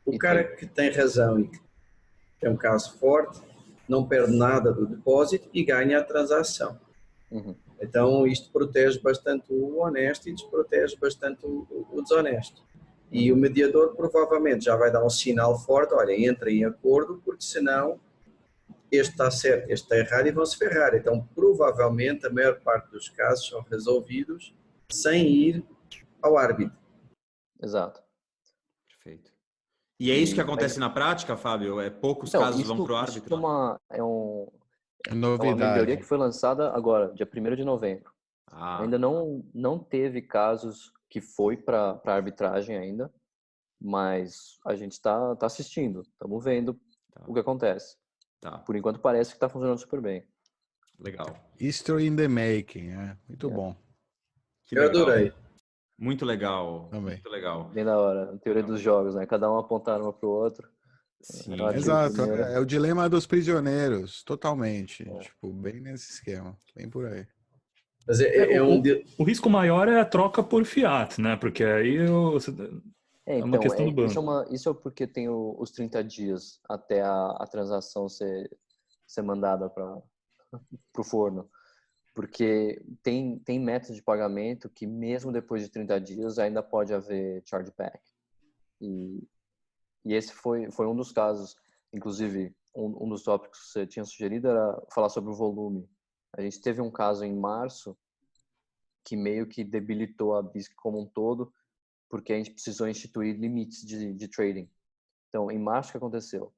O cara que tem razão e que tem um caso forte, não perde nada do depósito e ganha a transação. Uhum. Então isto protege bastante o honesto e desprotege bastante o desonesto. E o mediador provavelmente já vai dar um sinal forte, olha, entra em acordo, porque senão este está certo, este está errado e vão se ferrar. Então provavelmente a maior parte dos casos são resolvidos sem ir ao árbitro. Exato. Perfeito. E é isso que acontece na prática, Fábio? Poucos Então, casos vão para o isso árbitro? é uma Novidade. melhoria que foi lançada agora, dia 1º de novembro. Ainda não teve casos que foi para arbitragem ainda, mas a gente está assistindo, estamos vendo o que acontece. Por enquanto parece que está funcionando super bem. Legal. History in the making, muito bom. Que Eu legal. adorei. Muito legal. Também. Muito legal. Bem da hora, a teoria dos jogos, né? Cada um apontar uma para o outro. Sim. Exato, é o dilema dos prisioneiros, totalmente. Tipo, bem nesse esquema, bem por aí. Mas o risco maior é a troca por fiat, né? Porque aí é uma questão do banco. Isso é porque tem os 30 dias até a transação ser mandada para o forno. Porque tem métodos de pagamento que mesmo depois de 30 dias ainda pode haver chargeback. E esse foi um dos casos. Inclusive, um dos tópicos que você tinha sugerido era falar sobre o volume. A gente teve um caso em março que meio que debilitou a BISC como um todo, porque a gente precisou instituir limites de trading. Então, em março, o que aconteceu?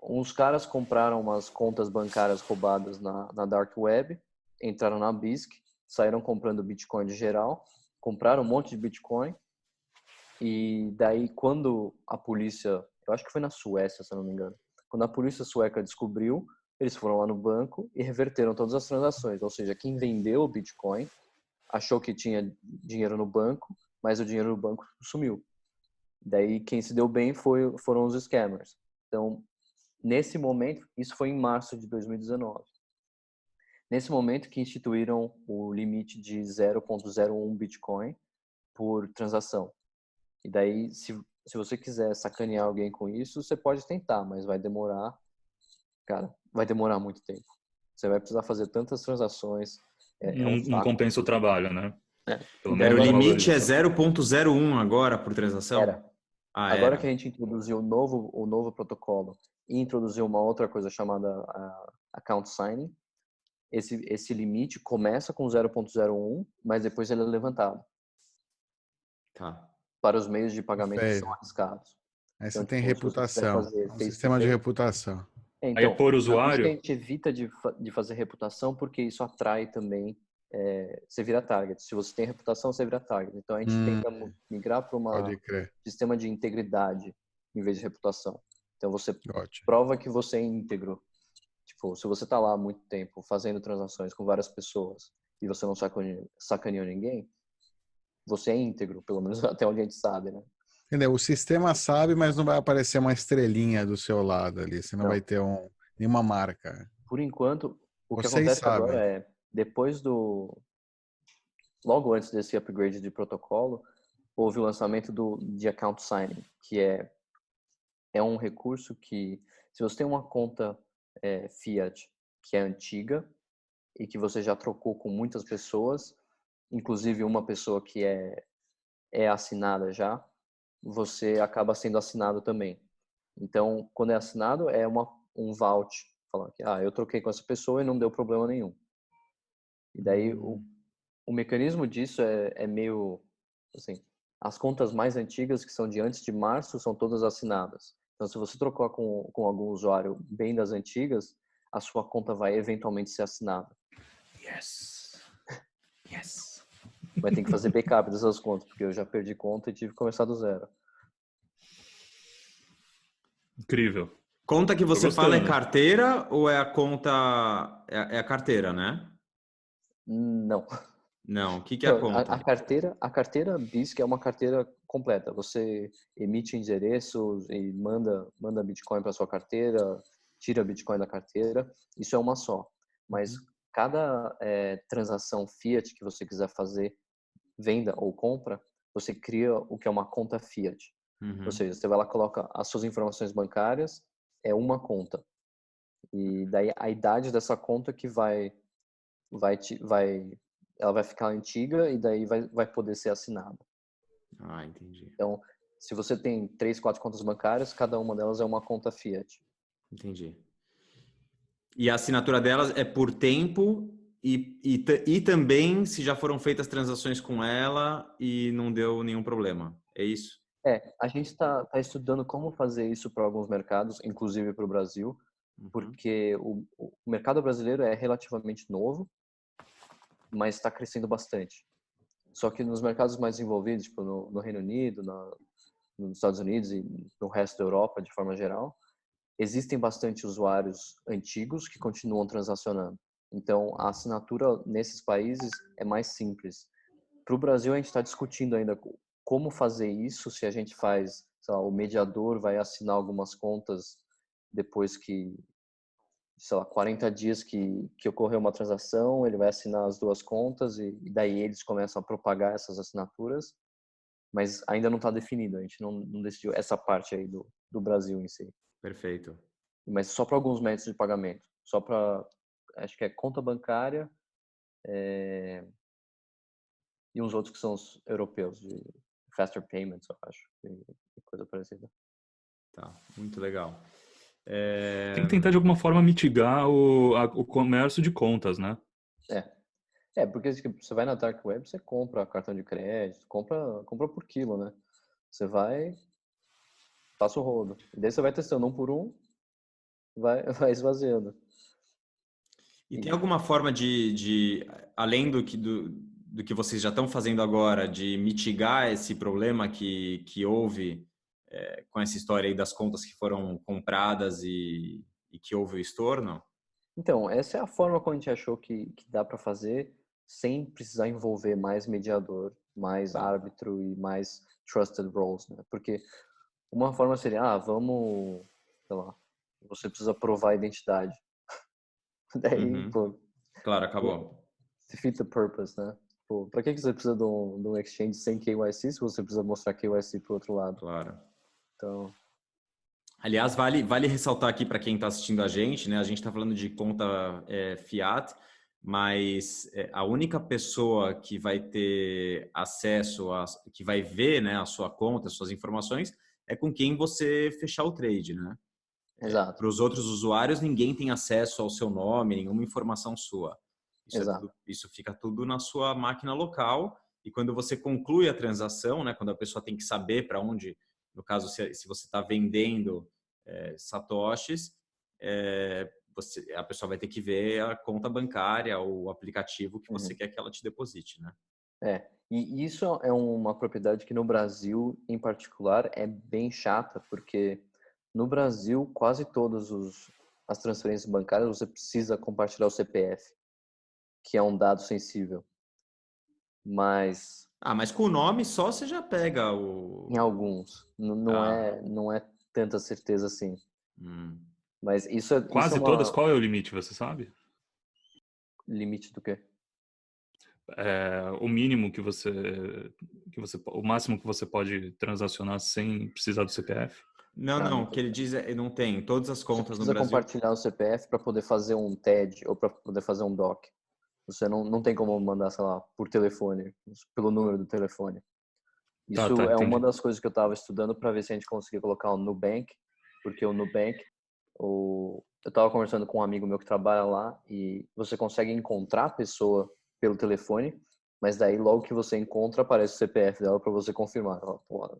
Uns caras compraram umas contas bancárias roubadas na Dark Web, entraram na BISC, saíram comprando Bitcoin de geral, compraram um monte de Bitcoin, e daí quando a polícia, eu acho que foi na Suécia, se eu não me engano, quando a polícia sueca descobriu, eles foram lá no banco e reverteram todas as transações. Ou seja, quem vendeu o Bitcoin achou que tinha dinheiro no banco, mas o dinheiro no banco sumiu. Daí quem se deu bem foram os scammers. Então, nesse momento, isso foi em março de 2019. Nesse momento que instituíram o limite de 0,01 Bitcoin por transação. E daí, se você quiser sacanear alguém com isso, você pode tentar, mas vai demorar, cara, vai demorar muito tempo. Você vai precisar fazer tantas transações. Não compensa o trabalho, né? O limite é 0,01 agora por transação? Agora que a gente introduziu o novo protocolo e introduziu uma outra coisa chamada account signing, esse limite começa com 0,01, mas depois ele é levantado. Tá. Para os meios de pagamento que são arriscados. Aí você tem reputação, um sistema de reputação. Então, aí é por usuário? A gente evita de fazer reputação porque isso atrai também, você vira target. Se você tem reputação, você vira target. Então a gente tenta migrar para um sistema de integridade em vez de reputação. Então você prova que você é íntegro. Tipo, se você está lá há muito tempo fazendo transações com várias pessoas e você não sacaneou ninguém, você é íntegro, pelo menos até onde a gente sabe, né? Entendeu? O sistema sabe, mas não vai aparecer uma estrelinha do seu lado ali. Você não vai ter nenhuma marca. Por enquanto, o que acontece agora é, logo antes desse upgrade de protocolo, houve o lançamento de account signing, que é um recurso que, se você tem uma conta fiat que é antiga e que você já trocou com muitas pessoas, inclusive uma pessoa que é assinada já, você acaba sendo assinado também. Então, quando é assinado, é um vouch, falando que eu troquei com essa pessoa e não deu problema nenhum. E daí, o mecanismo disso é meio, assim, as contas mais antigas, que são de antes de março, são todas assinadas. Então, se você trocou com algum usuário bem das antigas, a sua conta vai eventualmente ser assinada. Yes. Vai ter que fazer backup dessas contas, porque eu já perdi conta e tive que começar do zero. Incrível. Conta que você fala é carteira ou é a conta... É a carteira, né? Não. Não, o que é a conta? A carteira BISC é uma carteira completa. Você emite endereços e manda Bitcoin para sua carteira, tira Bitcoin da carteira. Isso é uma só. Mas cada transação Fiat que você quiser fazer, venda ou compra, você cria o que é uma conta Fiat. Ou seja, você vai lá, coloca as suas informações bancárias, é uma conta. E daí a idade dessa conta que ela vai ficar antiga e daí vai poder ser assinada. Ah, entendi. Então, se você tem 3, 4 contas bancárias, cada uma delas é uma conta Fiat. Entendi. E a assinatura delas é por tempo e também se já foram feitas transações com ela e não deu nenhum problema. É isso? A gente está estudando como fazer isso para alguns mercados, inclusive para o Brasil, porque o mercado brasileiro é relativamente novo, mas está crescendo bastante. Só que nos mercados mais desenvolvidos, tipo no Reino Unido, nos Estados Unidos e no resto da Europa, de forma geral, existem bastante usuários antigos que continuam transacionando. Então, a assinatura nesses países é mais simples. Para o Brasil, a gente está discutindo ainda como fazer isso, se a gente faz, sei lá, o mediador vai assinar algumas contas depois que, sei lá, 40 dias que ocorreu uma transação, ele vai assinar as 2 contas e daí eles começam a propagar essas assinaturas, mas ainda não está definido, a gente não decidiu essa parte aí do Brasil em si. Perfeito. Mas só para alguns métodos de pagamento, só para, acho que é conta bancária e uns outros que são os europeus, de faster payments, eu acho, e coisa parecida. Tá, muito legal. Tem que tentar de alguma forma mitigar o comércio de contas, né? Porque você vai na dark web, você compra cartão de crédito, compra por quilo, né? Você vai, passa o rodo. E daí você vai testando um por um, vai esvaziando. E tem alguma forma além do que vocês já estão fazendo agora, de mitigar esse problema que houve com essa história aí das contas que foram compradas e que houve o estorno? Então, essa é a forma como a gente achou que dá para fazer sem precisar envolver mais mediador, mais árbitro e mais trusted roles, né? Porque uma forma seria, vamos, sei lá, você precisa provar a identidade. Daí, pô, Claro, acabou. defeat the purpose, né? Pô, pra que você precisa de um exchange sem KYC se você precisa mostrar KYC pro outro lado? Claro. Então... Aliás, vale ressaltar aqui para quem está assistindo a gente, né? A gente está falando de conta Fiat, mas a única pessoa que vai ter acesso, que vai ver, né, a sua conta, as suas informações, é com quem você fechar o trade, né? Exato. Para os outros usuários, ninguém tem acesso ao seu nome, nenhuma informação sua. Isso fica tudo na sua máquina local. E quando você conclui a transação, né, quando a pessoa tem que saber para onde, no caso, se você está vendendo satoshis, a pessoa vai ter que ver a conta bancária ou o aplicativo que você quer que ela te deposite, né? E isso é uma propriedade que no Brasil, em particular, é bem chata, porque no Brasil, quase todas as transferências bancárias, você precisa compartilhar o CPF, que é um dado sensível. Mas com o nome só você já pega o... Em alguns. Não é tanta certeza assim. Mas isso é... Quase todas, qual é o limite, você sabe? Limite do quê? O mínimo o máximo que você pode transacionar sem precisar do CPF? Não, o que ele diz não tem. Todas as contas no Brasil... Você precisa compartilhar o CPF para poder fazer um TED ou para poder fazer um DOC. Você não tem como mandar, sei lá, por telefone, pelo número do telefone. Isso é uma das coisas que eu estava estudando para ver se a gente conseguia colocar o Nubank, porque o Nubank, eu estava conversando com um amigo meu que trabalha lá e você consegue encontrar a pessoa pelo telefone, mas daí logo que você encontra aparece o CPF dela para você confirmar. Pô,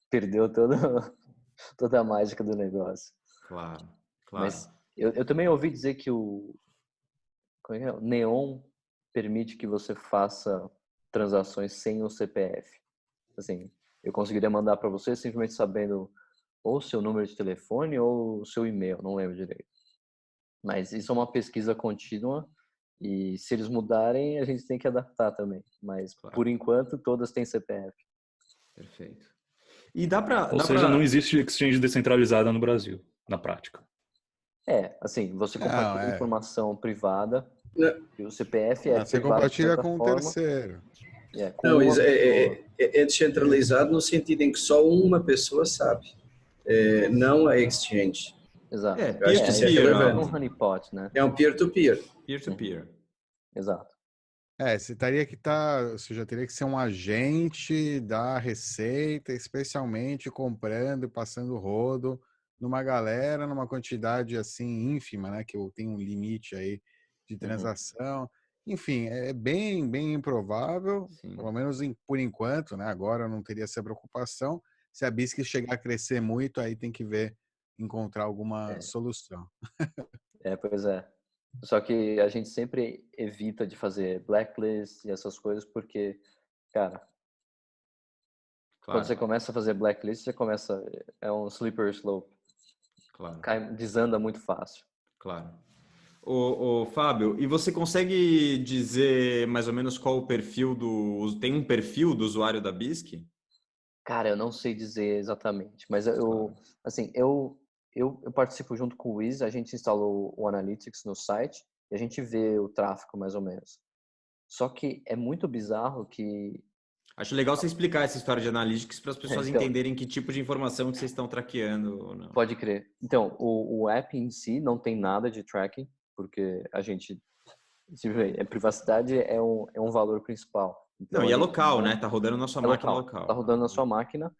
perdeu toda a mágica do negócio. Claro. Mas eu também ouvi dizer que o Neon permite que você faça transações sem o CPF. Assim, eu conseguiria mandar para você simplesmente sabendo ou seu número de telefone ou seu e-mail, não lembro direito. Mas isso é uma pesquisa contínua e se eles mudarem, a gente tem que adaptar também. Mas, por enquanto, todas têm CPF. Perfeito. E dá para... Ou seja, não existe exchange descentralizada no Brasil, na prática. Assim, você compartilha informação privada E o CPF é Você privado de compartilha certa com um forma. terceiro. Com Não, uma é, pessoa. é descentralizado no sentido em que só uma pessoa sabe, não a exchange. Exato. É, Eu acho que isso é É peer-to-peer, tipo um relevante. ó. honeypot, né? É um peer-to-peer. Peer-to-peer. Exato. Você teria que você já teria que ser um agente da Receita, especialmente comprando e passando rodo numa galera, numa quantidade assim ínfima, né? Que eu tenho um limite aí de transação. Enfim, é bem improvável, Sim. pelo menos por enquanto, né? Agora eu não teria essa preocupação. Se a BISC chegar a crescer muito, aí tem que ver, encontrar alguma solução. Pois é. Só que a gente sempre evita de fazer blacklist e essas coisas porque, cara, quando você Claro, começa a fazer blacklist, é um slippery slope. claro, Desanda muito fácil. claro. Ô, Fábio, e você consegue dizer mais ou menos qual o perfil tem um perfil do usuário da BISC? Cara, eu não sei dizer exatamente, mas Claro. assim, eu participo junto com o Wiz, a gente instalou o Analytics no site e a gente vê o tráfego mais ou menos. Só que é muito bizarro que, Acho legal você explicar essa história de analytics para as pessoas então, entenderem que tipo de informação que vocês estão traqueando ou não. pode crer. Então, o app em si não tem nada de tracking, porque a gente, privacidade é um valor principal. Não, Então, e a é gente local, né? Tá rodando na sua é máquina local, tá local. rodando na sua máquina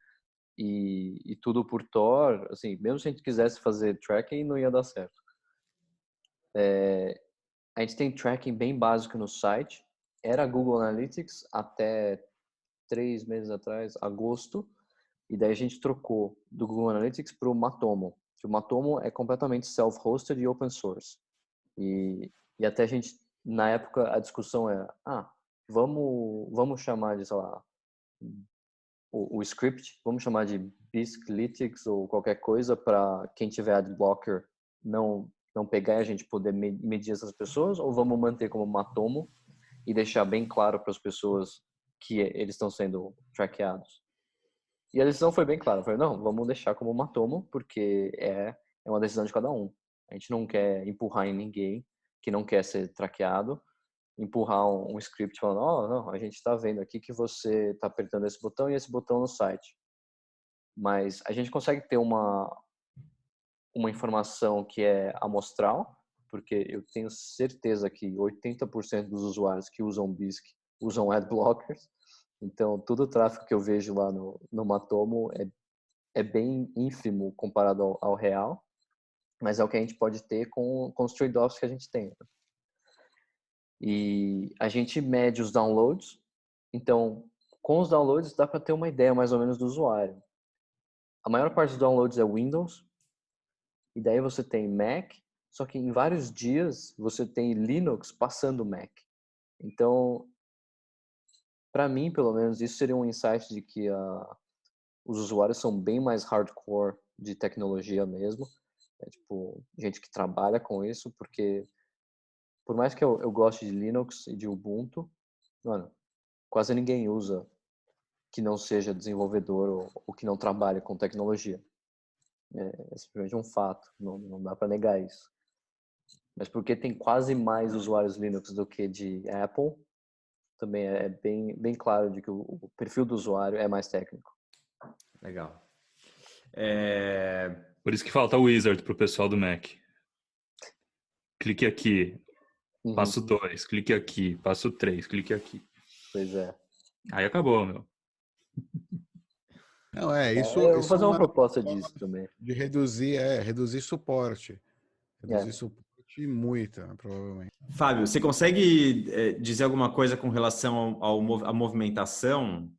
e tudo por Tor, assim, mesmo se a gente quisesse fazer tracking, não ia dar certo. A gente tem tracking bem básico no site. Era Google Analytics até 3 meses atrás, agosto, e daí a gente trocou do Google Analytics para o Matomo, que o Matomo é completamente self-hosted e open source. E até a gente, na época, a discussão era, vamos chamar de, sei lá, o script, vamos chamar de Bisclytics ou qualquer coisa para quem tiver adblocker não pegar e a gente poder medir essas pessoas, ou vamos manter como Matomo e deixar bem claro para as pessoas que eles estão sendo traqueados. E a decisão foi bem clara, foi não, vamos deixar como Matomo, porque é uma decisão de cada um. A gente não quer empurrar em ninguém que não quer ser traqueado, empurrar um script falando, não, a gente está vendo aqui que você está apertando esse botão e esse botão no site. Mas a gente consegue ter uma informação que é amostral, porque eu tenho certeza que 80% dos usuários que usam BISC usam adblockers. Então, todo o tráfego que eu vejo lá no Matomo é bem ínfimo comparado ao real, mas é o que a gente pode ter com os trade-offs que a gente tem. E a gente mede os downloads, então, com os downloads dá para ter uma ideia mais ou menos do usuário. A maior parte dos downloads é Windows, e daí você tem Mac, só que em vários dias você tem Linux passando Mac. Então, para mim, pelo menos, isso seria um insight de que os usuários são bem mais hardcore de tecnologia mesmo. É tipo, gente que trabalha com isso, porque por mais que eu goste de Linux e de Ubuntu, mano, quase ninguém usa que não seja desenvolvedor ou que não trabalhe com tecnologia. É simplesmente um fato, não dá para negar isso. Mas porque tem quase mais usuários Linux do que de Apple, também é bem claro de que o perfil do usuário é mais técnico. Legal. Por isso que falta o wizard pro pessoal do Mac. Clique aqui, passo 2, clique aqui, passo 3, clique aqui. Pois é. Aí acabou, meu. Não, isso, Eu vou isso fazer é uma uma proposta disso também. de reduzir suporte. Reduzir suporte muito, né, provavelmente. Fábio, você consegue dizer alguma coisa com relação à movimentação?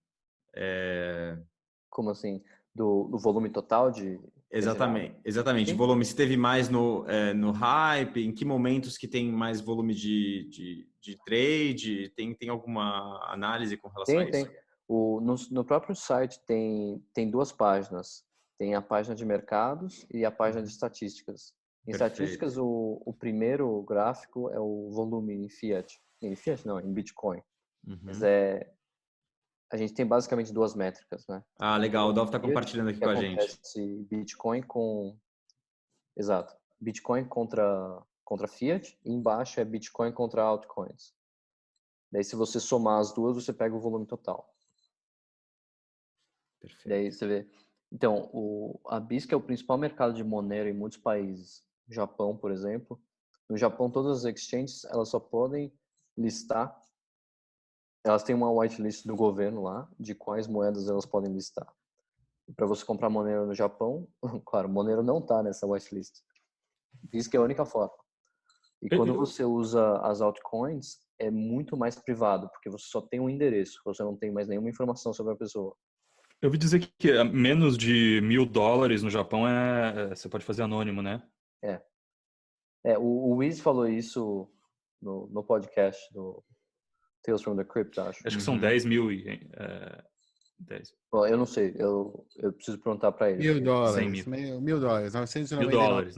Como assim? Do volume total de Exatamente. Sim. Volume, se teve mais no hype, em que momentos que tem mais volume de trade? Tem alguma análise com relação a isso? Tem. No próprio site tem duas páginas. Tem a página de mercados e a página de estatísticas. Em Perfeito. estatísticas, o primeiro gráfico é o volume em fiat. Em fiat não, em Bitcoin. Mas a gente tem basicamente duas métricas, né? Ah, legal. O Dolph está Fiat, compartilhando aqui que com a gente. acontece Bitcoin Bitcoin contra contra Fiat e embaixo é Bitcoin contra altcoins. Daí se você somar as duas, você pega o volume total. Perfeito. Daí você vê. Então, a BISC é o principal mercado de Monero em muitos países. Japão, por exemplo. No Japão, todas as exchanges, elas só podem listar. Elas têm uma whitelist do governo lá, de quais moedas elas podem listar. Para você comprar Monero no Japão, claro, Monero não está nessa whitelist. BISC é a única forma. E quando você usa as altcoins, é muito mais privado, porque você só tem um endereço, você não tem mais nenhuma informação sobre a pessoa. Eu ouvi dizer que menos de $1.000 no Japão você pode fazer anônimo, né? O Wiz falou isso no podcast do Tales from the Crypt, acho. Acho que são 10 mil 10. Bom, eu não sei, eu preciso perguntar para ele. $1.000, 100 mil. $1.000, $1.000, 999 né? dólares.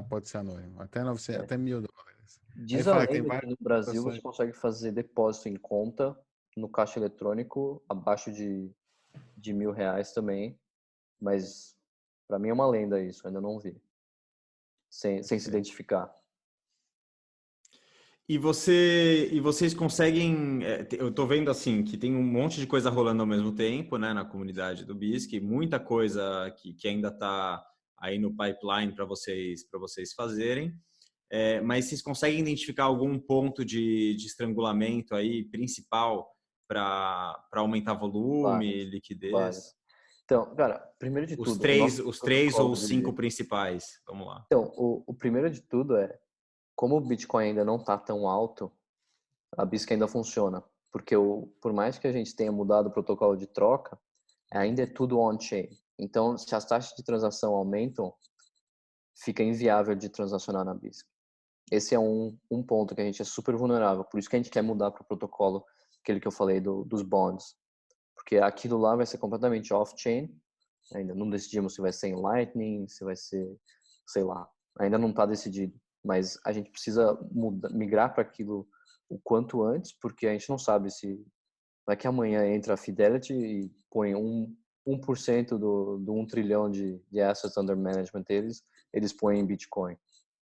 Pode ser anônimo. Até 900, até $1.000. Aí Diz a fala que tem lenda que várias no Brasil situações. você consegue fazer depósito em conta no caixa eletrônico abaixo de R$ 1.000 também, mas para mim é uma lenda isso, ainda não vi. Sem se identificar. E vocês conseguem, eu tô vendo assim que tem um monte de coisa rolando ao mesmo tempo, né, na comunidade do BISC, muita coisa que ainda está aí no pipeline para vocês fazerem. Mas vocês conseguem identificar algum ponto de estrangulamento aí principal para aumentar volume, liquidez? Vários. Então, cara, primeiro de Os tudo, o nosso três ou protocolo os 5 principais. Vamos lá. Então, o primeiro de tudo é, como o Bitcoin ainda não está tão alto, a BISC ainda funciona. Porque por mais que a gente tenha mudado o protocolo de troca, ainda é tudo on-chain. Então, se as taxas de transação aumentam, fica inviável de transacionar na BISC. Esse é um ponto que a gente é super vulnerável. Por isso que a gente quer mudar para o protocolo, aquele que eu falei dos bonds. Porque aquilo lá vai ser completamente off-chain. Ainda não decidimos se vai ser em Lightning, se vai ser, sei lá. Ainda não está decidido. Mas a gente precisa migrar para aquilo o quanto antes, porque a gente não sabe se vai que amanhã entra a Fidelity e põe 1% do 1 trilhão de assets under management deles, eles põem em Bitcoin.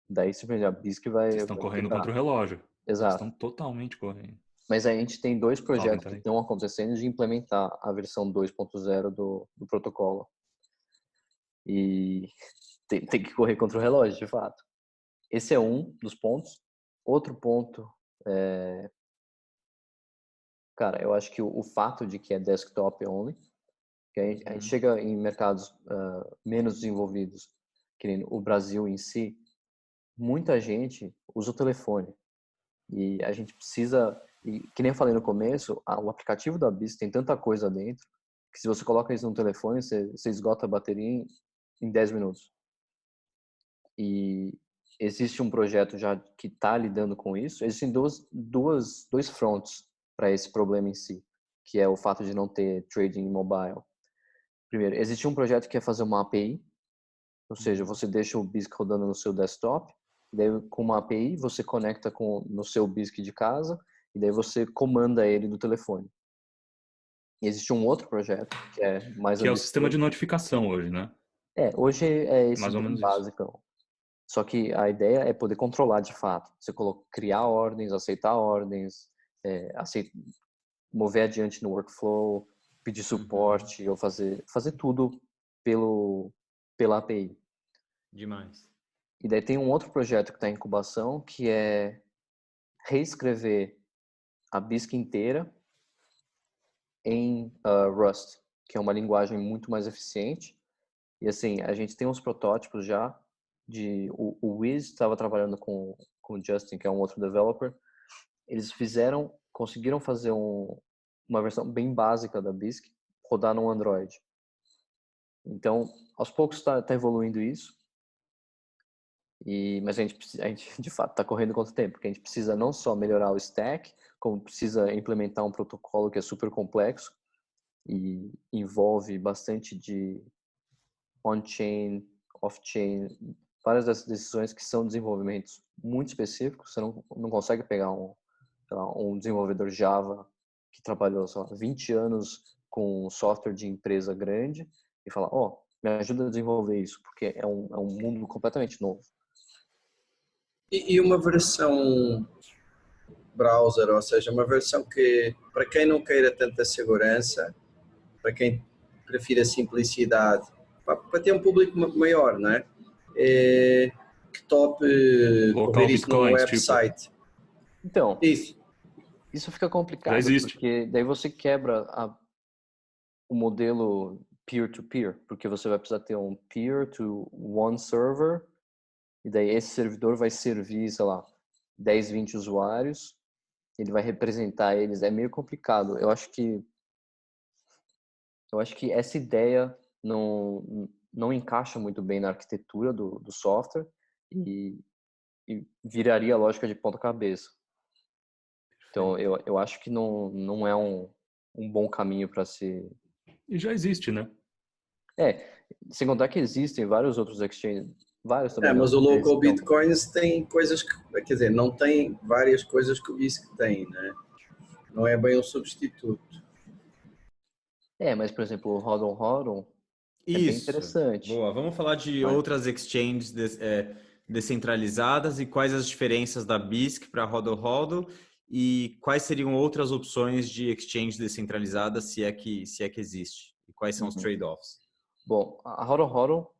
Daí simplesmente a BISC vai... Vocês estão correndo contra o relógio. Vocês Exato. estão totalmente correndo. Mas a gente tem 2 projetos Tá que aí. estão acontecendo de implementar a versão 2.0 do protocolo. E tem que correr contra o relógio, de fato. Esse é um dos pontos. Outro ponto é... Cara, eu acho que o fato de que é desktop only, que a gente chega em mercados menos desenvolvidos, que nem o Brasil em si, muita gente usa o telefone. E a gente precisa, e que nem eu falei no começo, o aplicativo da BIS tem tanta coisa dentro, que se você coloca isso no telefone, você esgota a bateria em 10 minutos. E existe um projeto já que está lidando com isso. Existem dois fronts para esse problema em si, que é o fato de não ter trading mobile. Primeiro, existe um projeto que é fazer uma API, ou seja, você deixa o BISC rodando no seu desktop, daí com uma API você conecta no seu BISC de casa e daí você comanda ele do telefone. E existe um outro projeto que é mais Que é o sistema de notificação hoje, né? Hoje é esse Mais ou bem menos isso. básico. Só que a ideia é poder controlar de fato. Você criar ordens, aceitar ordens, mover adiante no workflow, pedir suporte ou fazer tudo pela API. Demais. E daí tem um outro projeto que está em incubação, que é reescrever a BISC inteira em Rust, que é uma linguagem muito mais eficiente. E assim, a gente tem uns protótipos já o Wiz estava trabalhando com o Justin, que é um outro developer. Eles conseguiram fazer uma versão bem básica da BISC rodar no Android. Então, aos poucos está evoluindo isso. Mas a gente de fato está correndo contra o tempo, porque a gente precisa não só melhorar o stack, como precisa implementar um protocolo que é super complexo e envolve bastante de on-chain, off-chain, várias dessas decisões que são desenvolvimentos muito específicos. Você não consegue pegar um desenvolvedor Java que trabalhou, sei lá, 20 anos com software de empresa grande e falar, me ajuda a desenvolver isso, porque é um mundo completamente novo. E uma versão browser, ou seja, uma versão que, para quem não queira tanta segurança, para quem prefira a simplicidade, para ter um público maior, não é? Que top correr Local isso num bitcoins, tipo, website. Então, Isso. isso fica já complicado, existe. porque daí você quebra o modelo peer-to-peer, porque você vai precisar ter um peer-to-one server, e daí esse servidor vai servir, sei lá, 10, 20 usuários, ele vai representar eles, é meio complicado. Eu acho que essa ideia não encaixa muito bem na arquitetura do software e viraria a lógica de ponta cabeça. Então, eu acho que não é um bom caminho para se... E já existe, né? Sem contar que existem vários outros exchanges, vários também não. Mas o Eles local estão... bitcoins tem coisas que, quer dizer, não tem várias coisas que o BISC tem, né? Não é bem um substituto. mas por exemplo, o Hodl Hodl é bem Isso. interessante. Boa. Vamos falar de Mas, outras exchanges descentralizadas e quais as diferenças da BISC para a Hodl Hodl e quais seriam outras opções de exchange descentralizada se é que existe e quais são os uhum. trade-offs. Bom, a Hodl Hodl,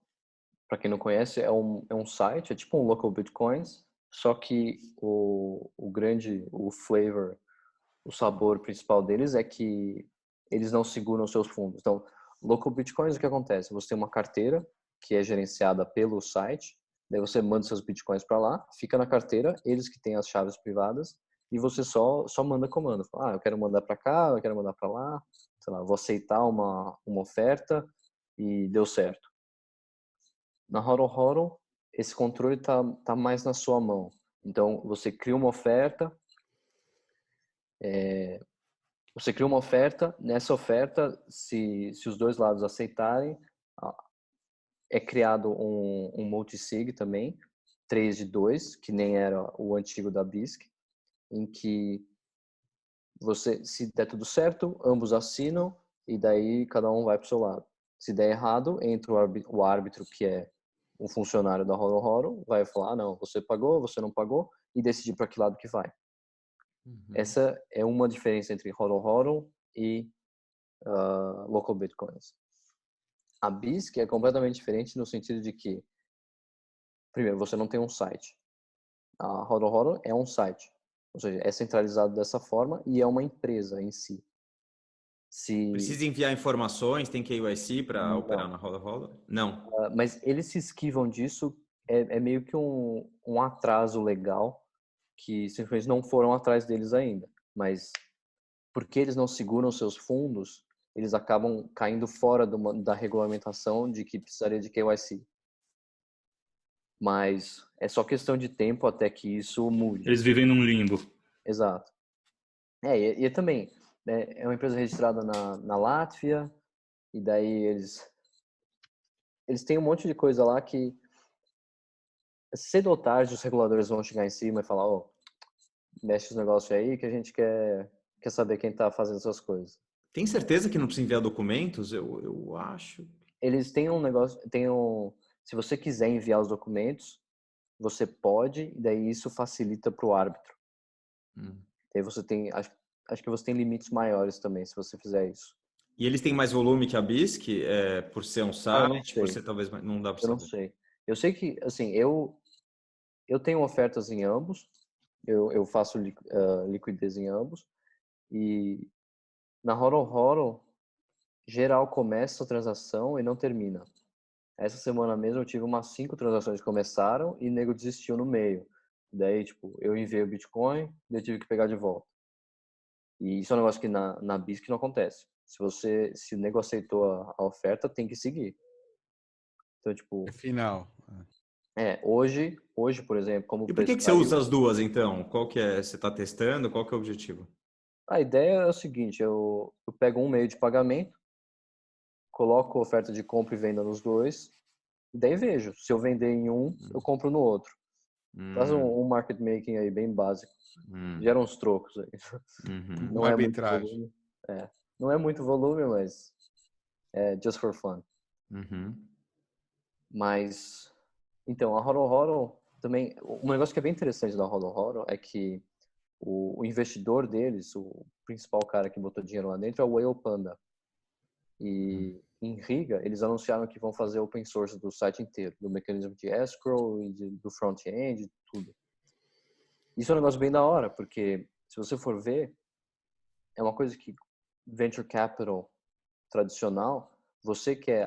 para quem não conhece, é um site, é tipo um local bitcoins, só que o flavor, o sabor principal deles é que eles não seguram seus fundos. Então, local bitcoins, o que acontece? Você tem uma carteira que é gerenciada pelo site, daí você manda seus bitcoins para lá, fica na carteira, eles que têm as chaves privadas, e você só manda comando. Eu quero mandar para cá, eu quero mandar para lá, sei lá, vou aceitar uma oferta e deu certo. Na Hodl Hodl, esse controle tá mais na sua mão. Então, você cria uma oferta, nessa oferta, se os dois lados aceitarem, é criado um multisig também, 3 de 2, que nem era o antigo da BISC, em que se der tudo certo, ambos assinam e daí cada um vai para o seu lado. Se der errado, entra o árbitro, que é um funcionário da Hodl Hodl, vai falar, não, você pagou, você não pagou, e decidir para que lado que vai. Essa é uma diferença entre Hodl Hodl e Local Bitcoins. A BISC é completamente diferente no sentido de que, primeiro, você não tem um site. A Hodl Hodl é um site, ou seja, é centralizado dessa forma e é uma empresa em si. Precisa enviar informações, tem KYC para operar Não. na Hodl Hodl? Não. Mas eles se esquivam disso, é meio que um atraso legal, que simplesmente não foram atrás deles ainda. Mas porque eles não seguram seus fundos, eles acabam caindo fora da regulamentação de que precisaria de KYC. Mas é só questão de tempo até que isso mude. Eles vivem num limbo. Exato. E também, né, é uma empresa registrada na Látvia, e daí eles têm um monte de coisa lá que cedo ou tarde os reguladores vão chegar em cima e falar, mexe os negócios aí que a gente quer saber quem está fazendo essas coisas. Tem certeza que não precisa enviar documentos? Eu acho. Eles têm um negócio, se você quiser enviar os documentos, você pode, e daí isso facilita para o árbitro. Daí você tem, acho que você tem limites maiores também, se você fizer isso. E eles têm mais volume que a BISC, por ser um Eu não site, por sei. ser talvez não dá para Eu não saber. sei. Eu sei que, assim, eu tenho ofertas em ambos, eu faço liquidez em ambos, e na Hodl Hodl, geral começa a transação e não termina. Essa semana mesmo eu tive umas 5 transações que começaram e o nego desistiu no meio. Daí, tipo, eu enviei o Bitcoin, daí eu tive que pegar de volta. E isso é um negócio que na BISC não acontece. Se o nego aceitou a oferta, tem que seguir. Então, tipo, É final. hoje, por exemplo, como o E por que preço que você caiu, usa as duas, então? Qual que é? Você está testando? Qual que é o objetivo? a ideia é o seguinte, eu pego um meio de pagamento, coloco oferta de compra e venda nos dois, e daí vejo. Se eu vender em um, eu compro no outro. Faz um market making aí bem básico. Gera uns trocos aí. Não Uma é muito arbitragem. volume. Não é muito volume, mas é just for fun. Mas, então, a Hodl Hodl também, um negócio que é bem interessante da Hodl Hodl é que o investidor deles, o principal cara que botou dinheiro lá dentro é o Whale Panda. E em Riga, eles anunciaram que vão fazer open source do site inteiro, do mecanismo de escrow e do front-end, tudo. Isso é um negócio bem da hora, porque se você for ver, é uma coisa que venture capital tradicional,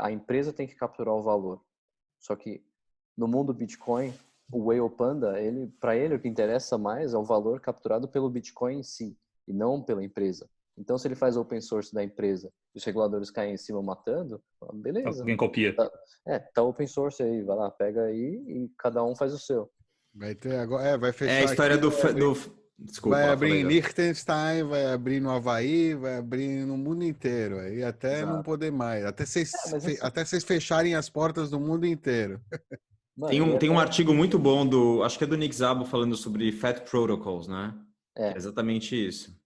a empresa tem que capturar o valor. Só que no mundo Bitcoin, o Whale Panda, para ele o que interessa mais é o valor capturado pelo Bitcoin em si, e não pela empresa. Então, se ele faz open source da empresa e os reguladores caem em cima matando, beleza. Alguém copia. Tá open source aí, vai lá, pega aí e cada um faz o seu. Vai ter agora, vai fechar É a história aqui, Desculpa, vai abrir em falei, Liechtenstein, vai abrir no Havaí, vai abrir no mundo inteiro, aí até não Exato. poder mais, até assim, até vocês fecharem as portas do mundo inteiro. mano, Tem um artigo muito bom acho que é do Nick Szabo falando sobre Fat Protocols, né? Que é exatamente isso.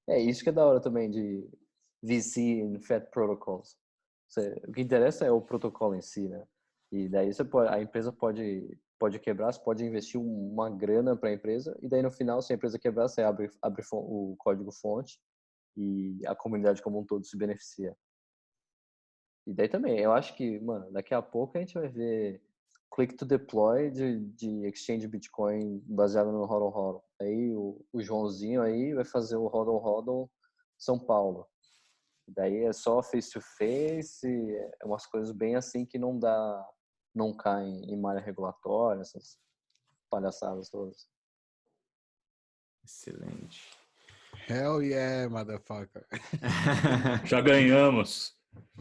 É isso que é da hora também de VC em Fat Protocols. O que interessa é o protocolo em si, né? E daí a empresa pode quebrar, você pode investir uma grana para a empresa e daí no final, se a empresa quebrar, você abre o código-fonte e a comunidade como um todo se beneficia. E daí também, eu acho que, mano, daqui a pouco a gente vai ver click to deploy de exchange Bitcoin baseado no HODL HODL. Aí o Joãozinho aí vai fazer o HODL HODL São Paulo. Daí é só face to face, é umas coisas bem assim que não caem em malha regulatória, essas palhaçadas todas. Excelente. Hell yeah, motherfucker. Já ganhamos.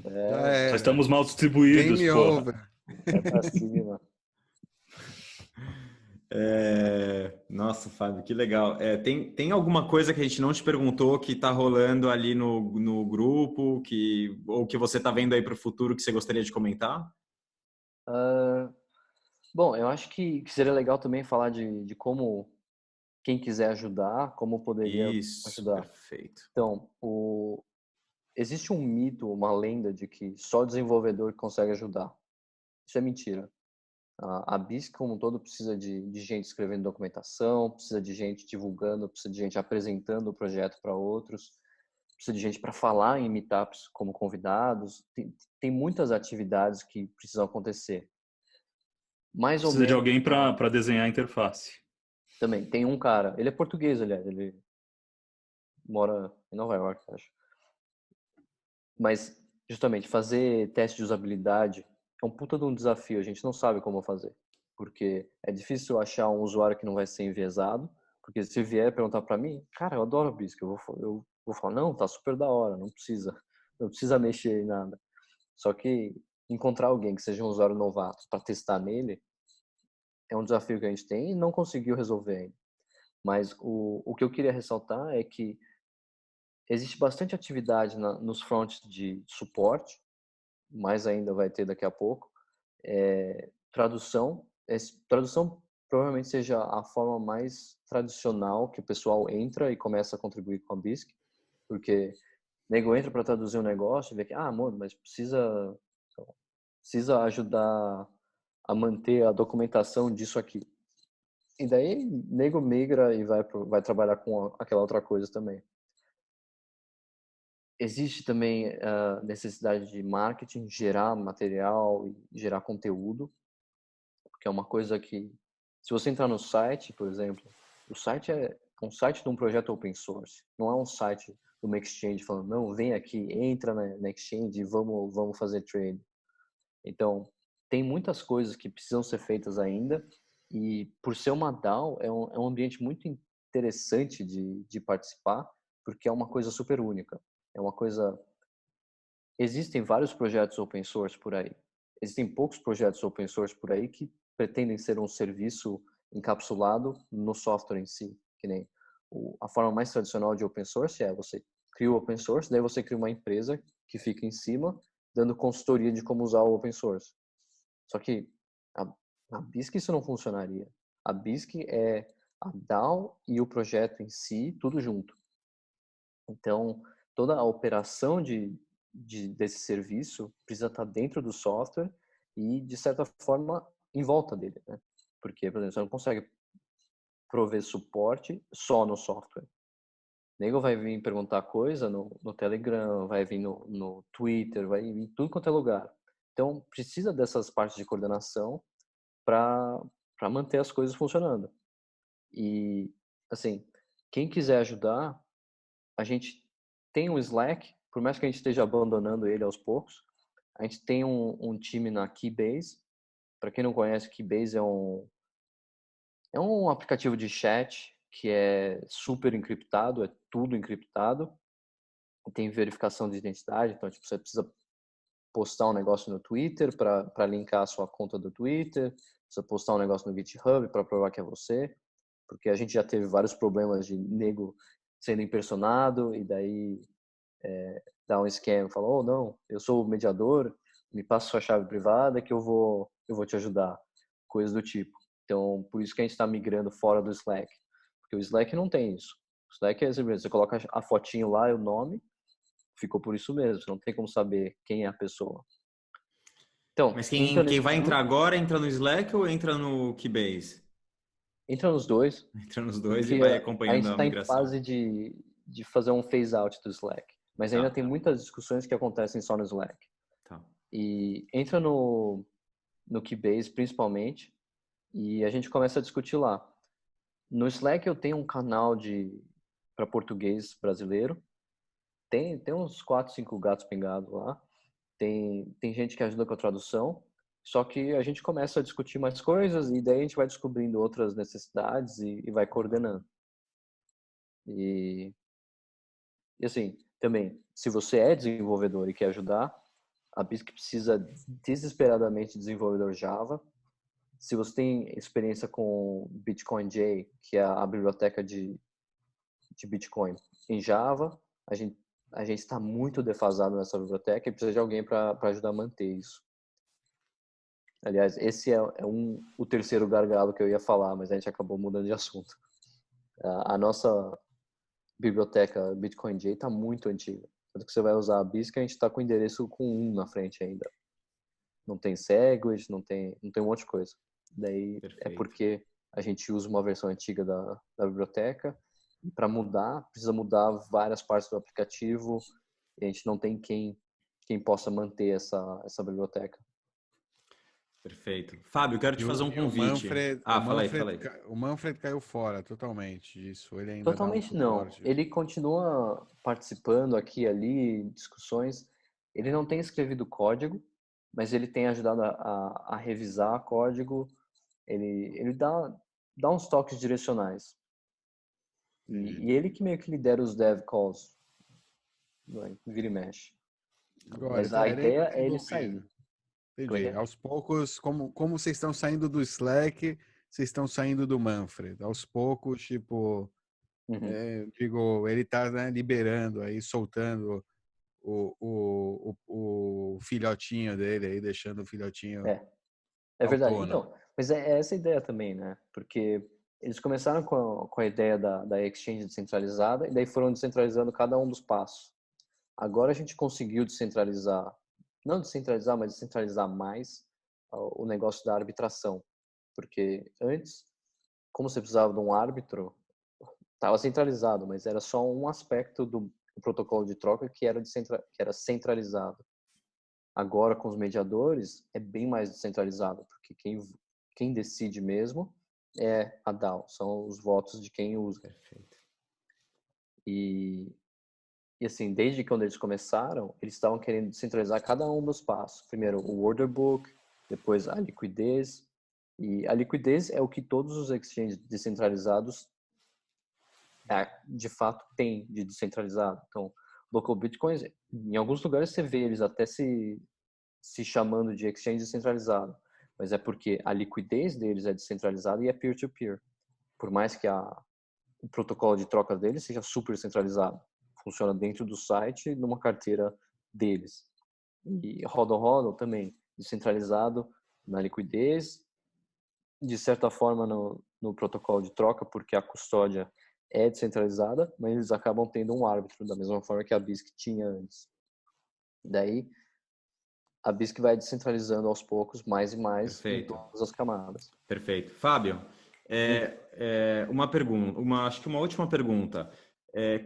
Já Só era. estamos mal distribuídos, Game porra. over. É pra cima. Nossa, Fábio, que legal. Tem alguma coisa que a gente não te perguntou que está rolando ali no grupo, ou que você está vendo aí para o futuro que você gostaria de comentar? Bom, eu acho que seria legal também falar de como quem quiser ajudar, como poderia Isso, ajudar. perfeito. Então, existe um mito, uma lenda de que só desenvolvedor consegue ajudar. Isso é mentira. A BISC como um todo precisa de gente escrevendo documentação, precisa de gente divulgando, precisa de gente apresentando o projeto para outros, precisa de gente para falar em meetups como convidados. Tem muitas atividades que precisam acontecer. Mais ou Precisa de menos. alguém para desenhar a interface. Também tem um cara, ele é português, aliás, ele mora em Nova York, acho. Mas, justamente, fazer teste de usabilidade é um puta de um desafio, a gente não sabe como fazer. Porque é difícil achar um usuário que não vai ser enviesado, porque se vier perguntar para mim, cara, eu adoro o BISC, eu vou falar, não, tá super da hora, não precisa mexer em nada. Só que encontrar alguém que seja um usuário novato para testar nele é um desafio que a gente tem e não conseguiu resolver ainda. Mas o que eu queria ressaltar é que existe bastante atividade nos fronts de suporte, mais ainda vai ter daqui a pouco. Tradução provavelmente seja a forma mais tradicional que o pessoal entra e começa a contribuir com a BISC, porque nego entra para traduzir um negócio e vê que, mano, mas precisa ajudar a manter a documentação disso aqui. E daí, nego migra e vai trabalhar com aquela outra coisa também. Existe também a necessidade de marketing, gerar material e gerar conteúdo, porque é uma coisa que, se você entrar no site, por exemplo, o site é um site de um projeto open source, não é um site de uma exchange falando, não, vem aqui, entra na exchange e vamos fazer trade. Então, tem muitas coisas que precisam ser feitas ainda, e por ser uma DAO, é um ambiente muito interessante de participar, porque é uma coisa super única. É uma coisa... Existem vários projetos open source por aí. Existem poucos projetos open source por aí que pretendem ser um serviço encapsulado no software em si. Que nem a forma mais tradicional de open source é você cria o open source, daí você cria uma empresa que fica em cima, dando consultoria de como usar o open source. Só que a BISC isso não funcionaria. A BISC é a DAO e o projeto em si, tudo junto. Então, toda a operação desse serviço precisa estar dentro do software e, de certa forma, em volta dele, né? Porque, por exemplo, você não consegue prover suporte só no software. O nego vai vir perguntar coisa no Telegram, vai vir no Twitter, vai vir em tudo quanto é lugar. Então, precisa dessas partes de coordenação para manter as coisas funcionando. E, assim, quem quiser ajudar, a gente tem um Slack, por mais que a gente esteja abandonando ele aos poucos, a gente tem um time na Keybase. Para quem não conhece, Keybase é um aplicativo de chat que é super encriptado, é tudo encriptado. Tem verificação de identidade, então tipo, você precisa postar um negócio no Twitter para linkar a sua conta do Twitter, precisa postar um negócio no GitHub para provar que é você, porque a gente já teve vários problemas de nego sendo impersonado e daí dá um scam, fala, oh não, eu sou o mediador, me passa sua chave privada que eu vou te ajudar, coisas do tipo. Então, por isso que a gente está migrando fora do Slack, porque o Slack não tem isso. O Slack é simplesmente, você coloca a fotinho lá e o nome, ficou por isso mesmo, você não tem como saber quem é a pessoa. Então, Mas entra quem nesse vai entrar grupo, agora entra no Slack ou entra no Keybase? entra nos dois, Entra nos dois e porque vai a acompanhando gente a está em migração. fase de fazer um phase out do Slack, mas ainda Tá, tem muitas discussões que acontecem só no Slack. tá. E entra no Keybase principalmente e a gente começa a discutir lá. No Slack eu tenho um canal para português brasileiro. Tem uns 4, 5 gatos pingados lá. Tem gente que ajuda com a tradução. Só que a gente começa a discutir mais coisas e daí a gente vai descobrindo outras necessidades e vai coordenando. E assim, também, se você é desenvolvedor e quer ajudar, a BISC precisa desesperadamente de desenvolvedor Java. Se você tem experiência com Bitcoin J, que é a biblioteca de Bitcoin em Java, a gente está muito defasado nessa biblioteca e precisa de alguém para ajudar a manter isso. Aliás, esse é o terceiro gargalo que eu ia falar, mas a gente acabou mudando de assunto. A nossa biblioteca Bitcoin J está muito antiga. Tanto que você vai usar a BISC, a gente está com o endereço com 1 na frente ainda. Não tem Segwit, não tem um monte de coisa. Daí Perfeito. é porque a gente usa uma versão antiga da biblioteca e para mudar, precisa mudar várias partes do aplicativo e a gente não tem quem possa manter essa biblioteca. Perfeito. Fábio, quero te fazer um convite. Fala aí. O Manfred caiu fora totalmente disso. Ele ainda dá um Totalmente não. suporte. Ele continua participando aqui e ali, discussões. Ele não tem escrevido código, mas ele tem ajudado a revisar código. Ele dá uns toques direcionais. E ele que meio que lidera os dev calls. Vira e mexe. Agora, Mas a ele ainda ideia tá é ele envolvido. sair. Entendi. Aos poucos, como vocês estão saindo do Slack, vocês estão saindo do Manfred. Aos poucos, tipo, digo, ele tá, né, liberando aí, soltando o filhotinho dele aí, deixando o filhotinho É verdade. autônomo. Então, mas é essa a ideia também, né? Porque eles começaram com a ideia da exchange descentralizada e daí foram descentralizando cada um dos passos. Agora a gente conseguiu descentralizar, não descentralizar, mas descentralizar mais o negócio da arbitração. Porque antes, como você precisava de um árbitro, estava centralizado, mas era só um aspecto do protocolo de troca que era centralizado. Agora, com os mediadores, é bem mais descentralizado, porque quem decide mesmo é a DAO, são os votos de quem usa. Perfeito. E assim, desde quando eles começaram, eles estavam querendo descentralizar cada um dos passos. Primeiro o order book, depois a liquidez. E a liquidez é o que todos os exchanges descentralizados de fato têm de descentralizado. Então, local bitcoins, em alguns lugares você vê eles até se chamando de exchange descentralizado, mas é porque a liquidez deles é descentralizada e é peer-to-peer. Por mais que o protocolo de troca deles seja super centralizado, funciona dentro do site numa carteira deles. E hodl também descentralizado na liquidez, de certa forma no protocolo de troca, porque a custódia é descentralizada, mas eles acabam tendo um árbitro da mesma forma que a BISC tinha antes. Daí a BISC vai descentralizando aos poucos mais e mais em Perfeito. todas as camadas. Perfeito. Fábio, uma pergunta, acho que uma última pergunta.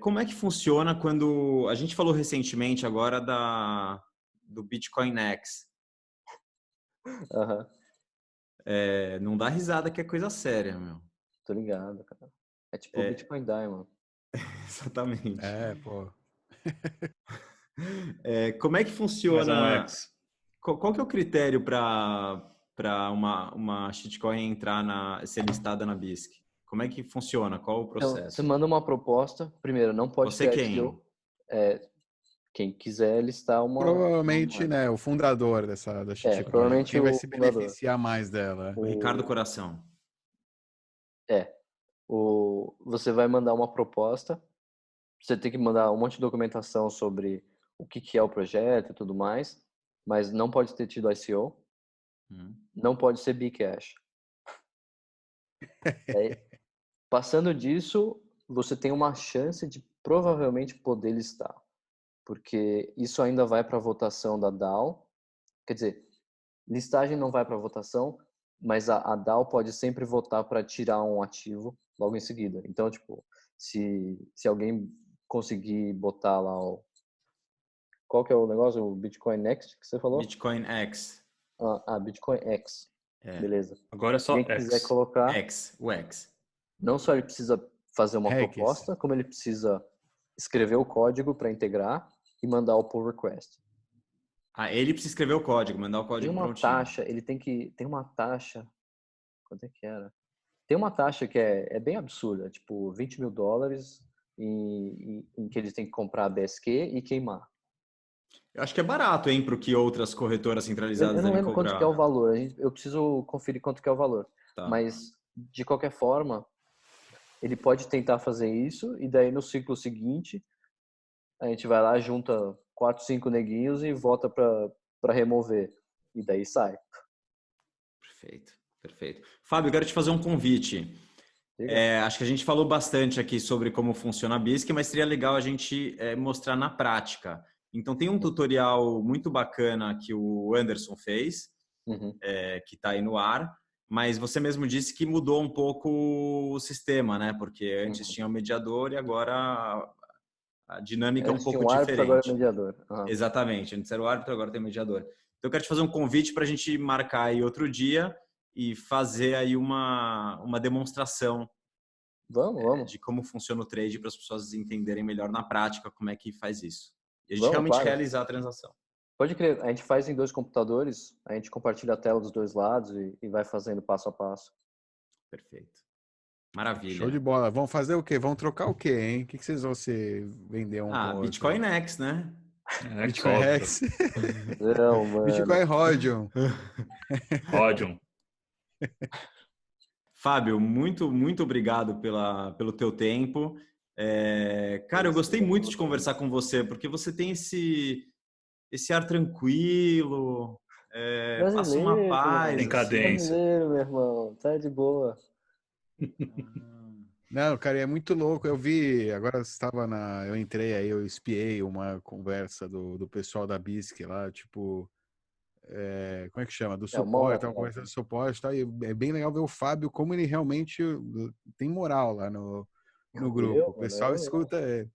Como é que funciona quando a gente falou recentemente agora do Bitcoin X? Aham, Não dá risada que é coisa séria, meu. tô ligado, cara. É tipo o Bitcoin Diamond. Exatamente. Pô. Como é que Mas é um funciona? X. Qual que é o critério para uma shitcoin ser listada na BISC? Como é que funciona? Qual o Então, você processo? manda uma proposta. Primeiro, não pode Você ter quem? ICO. Quem quiser listar Provavelmente, né, o fundador da shitcoin. provavelmente Quem vai o se fundador. beneficiar mais dela. O Ricardo Coração. Você vai mandar uma proposta. Você tem que mandar um monte de documentação sobre o que é o projeto e tudo mais, mas não pode ter tido ICO, não pode ser Bcash. Passando disso, você tem uma chance de provavelmente poder listar, porque isso ainda vai para a votação da DAO. Quer dizer, listagem não vai para votação, mas a DAO pode sempre votar para tirar um ativo logo em seguida. Então, tipo, se alguém conseguir botar lá qual que é o negócio? O Bitcoin Next que você falou? Bitcoin X. Bitcoin X. Beleza. Agora é Se só alguém quiser X. colocar, O X. não só ele precisa fazer uma Rex. proposta, como ele precisa escrever o código para integrar e mandar o pull request. Ele precisa escrever o código, mandar o Tem código uma prontinho. taxa, tem uma taxa, quanto é que era? Tem uma taxa que é bem absurda, tipo $20.000 em que eles têm que comprar a BSQ e queimar. Eu acho que é barato, hein, para o que outras corretoras Eu centralizadas não devem lembro quanto que é o cobrar. valor, eu preciso conferir quanto que é o valor. Tá. Mas, de qualquer forma, ele pode tentar fazer isso e daí no ciclo seguinte a gente vai lá, junta 4, 5 neguinhos e vota para remover. E daí sai. Perfeito, perfeito. Fábio, eu quero te fazer um convite. Acho que a gente falou bastante aqui sobre como funciona a BISC, mas seria legal a gente mostrar na prática. Então, tem um tutorial muito bacana que o Anderson fez, que está aí no ar, mas você mesmo disse que mudou um pouco o sistema, né? Porque antes tinha o mediador e agora a dinâmica é um Antes tinha pouco um árbitro, agora é diferente. mediador. Exatamente, antes era o árbitro, agora tem o mediador. Então, eu quero te fazer um convite para a gente marcar aí outro dia e fazer aí uma demonstração Vamos. de como funciona o trade para as pessoas entenderem melhor na prática como é que faz isso. E a gente Vamos, realmente claro. realizar a transação. Pode crer, a gente faz em 2 computadores, a gente compartilha a tela dos 2 lados e vai fazendo passo a passo. Perfeito. Maravilha. Show de bola. Vão fazer o quê? Vão trocar o quê, hein? O que vocês vão se vender com o outro? Bitcoin X, né? Bitcoin óbvio. Rex. Não, mano. Bitcoin Rhodium. Rhodium. Fábio, muito, muito obrigado pelo teu tempo. Cara, eu gostei muito de conversar com você, porque você tem esse ar tranquilo, passa uma paz. Tem cadência. Brasileiro, meu irmão. Tá de boa. Não, cara, é muito louco. Eu vi, agora eu entrei aí, eu espiei uma conversa do pessoal da BISC lá, tipo, como é que chama? Do suporte, tava conversando do suporte, tá? E é bem legal ver o Fábio, como ele realmente tem moral lá no grupo. O pessoal escuta ele.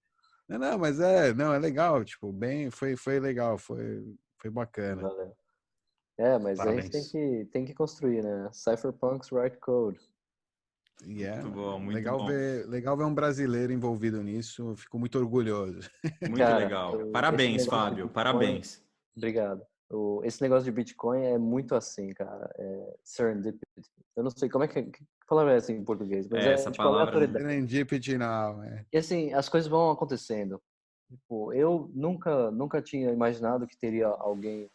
Não, mas não, é legal, tipo, foi legal, foi bacana. Valeu. Mas Parabéns. a gente tem que construir, né? Cypherpunks write code. Muito bom, muito legal bom. Legal ver um brasileiro envolvido nisso, eu fico muito orgulhoso. Muito Cara, legal. Parabéns, Fábio, parabéns. Obrigado. Esse negócio de Bitcoin é muito assim, cara. Serendipity. Eu não sei como é que palavra é essa em português, mas Essa tipo palavra, aleatoriedade. Serendipity now, E assim, as coisas vão acontecendo. Tipo, eu nunca tinha imaginado que teria alguém,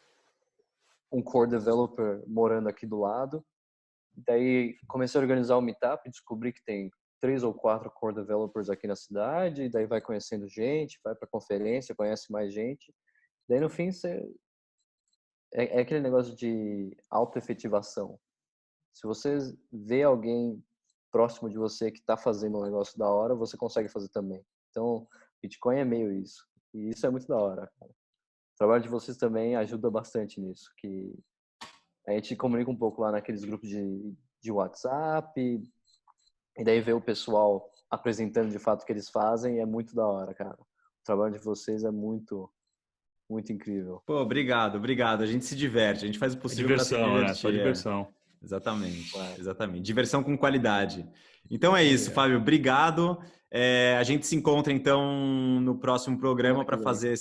um core developer morando aqui do lado. Daí comecei a organizar o meetup, descobri que tem 3 ou 4 core developers aqui na cidade, daí vai conhecendo gente, vai para conferência, conhece mais gente. Daí no fim é aquele negócio de autoefetivação. Se você vê alguém próximo de você que está fazendo um negócio da hora, você consegue fazer também. Então, Bitcoin é meio isso. E isso é muito da hora, cara. trabalho de vocês também ajuda bastante nisso, que a gente comunica um pouco lá naqueles grupos de WhatsApp, e daí ver o pessoal apresentando de fato o que eles fazem, é muito da hora, cara. O trabalho de vocês é muito, muito incrível. Pô, obrigado. A gente se diverte, a gente faz o É possível para se diversão, né? divertir. Só diversão. Exatamente, Claro. exatamente. Diversão com qualidade. Então é isso, Fábio. Obrigado. A gente se encontra então no próximo programa para fazer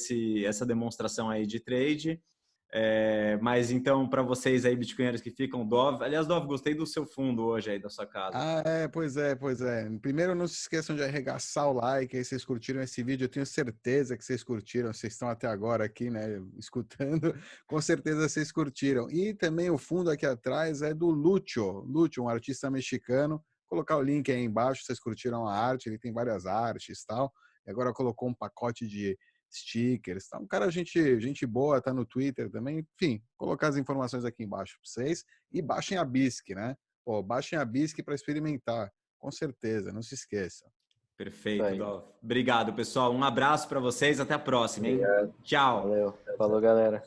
essa demonstração aí de trade. Mas então, para vocês aí, bitcoinheiros que ficam, Dov. Aliás, Dov, gostei do seu fundo hoje aí da sua casa. Pois é. Primeiro, não se esqueçam de arregaçar o like aí, vocês curtiram esse vídeo. Eu tenho certeza que vocês curtiram, vocês estão até agora aqui, né, escutando. Com certeza vocês curtiram. E também o fundo aqui atrás é do Lúcio, um artista mexicano. Vou colocar o link aí embaixo, vocês curtiram a arte, ele tem várias artes e tal. E agora colocou um pacote de stickers, tá? Um cara, gente boa, tá no Twitter também. Enfim, colocar as informações aqui embaixo para vocês. E baixem a BISC, né? Pô, baixem a BISC para experimentar, com certeza, não se esqueçam. Perfeito, Dov. Obrigado, pessoal. Um abraço para vocês, até a próxima, hein? Tchau. Valeu. Falou, galera.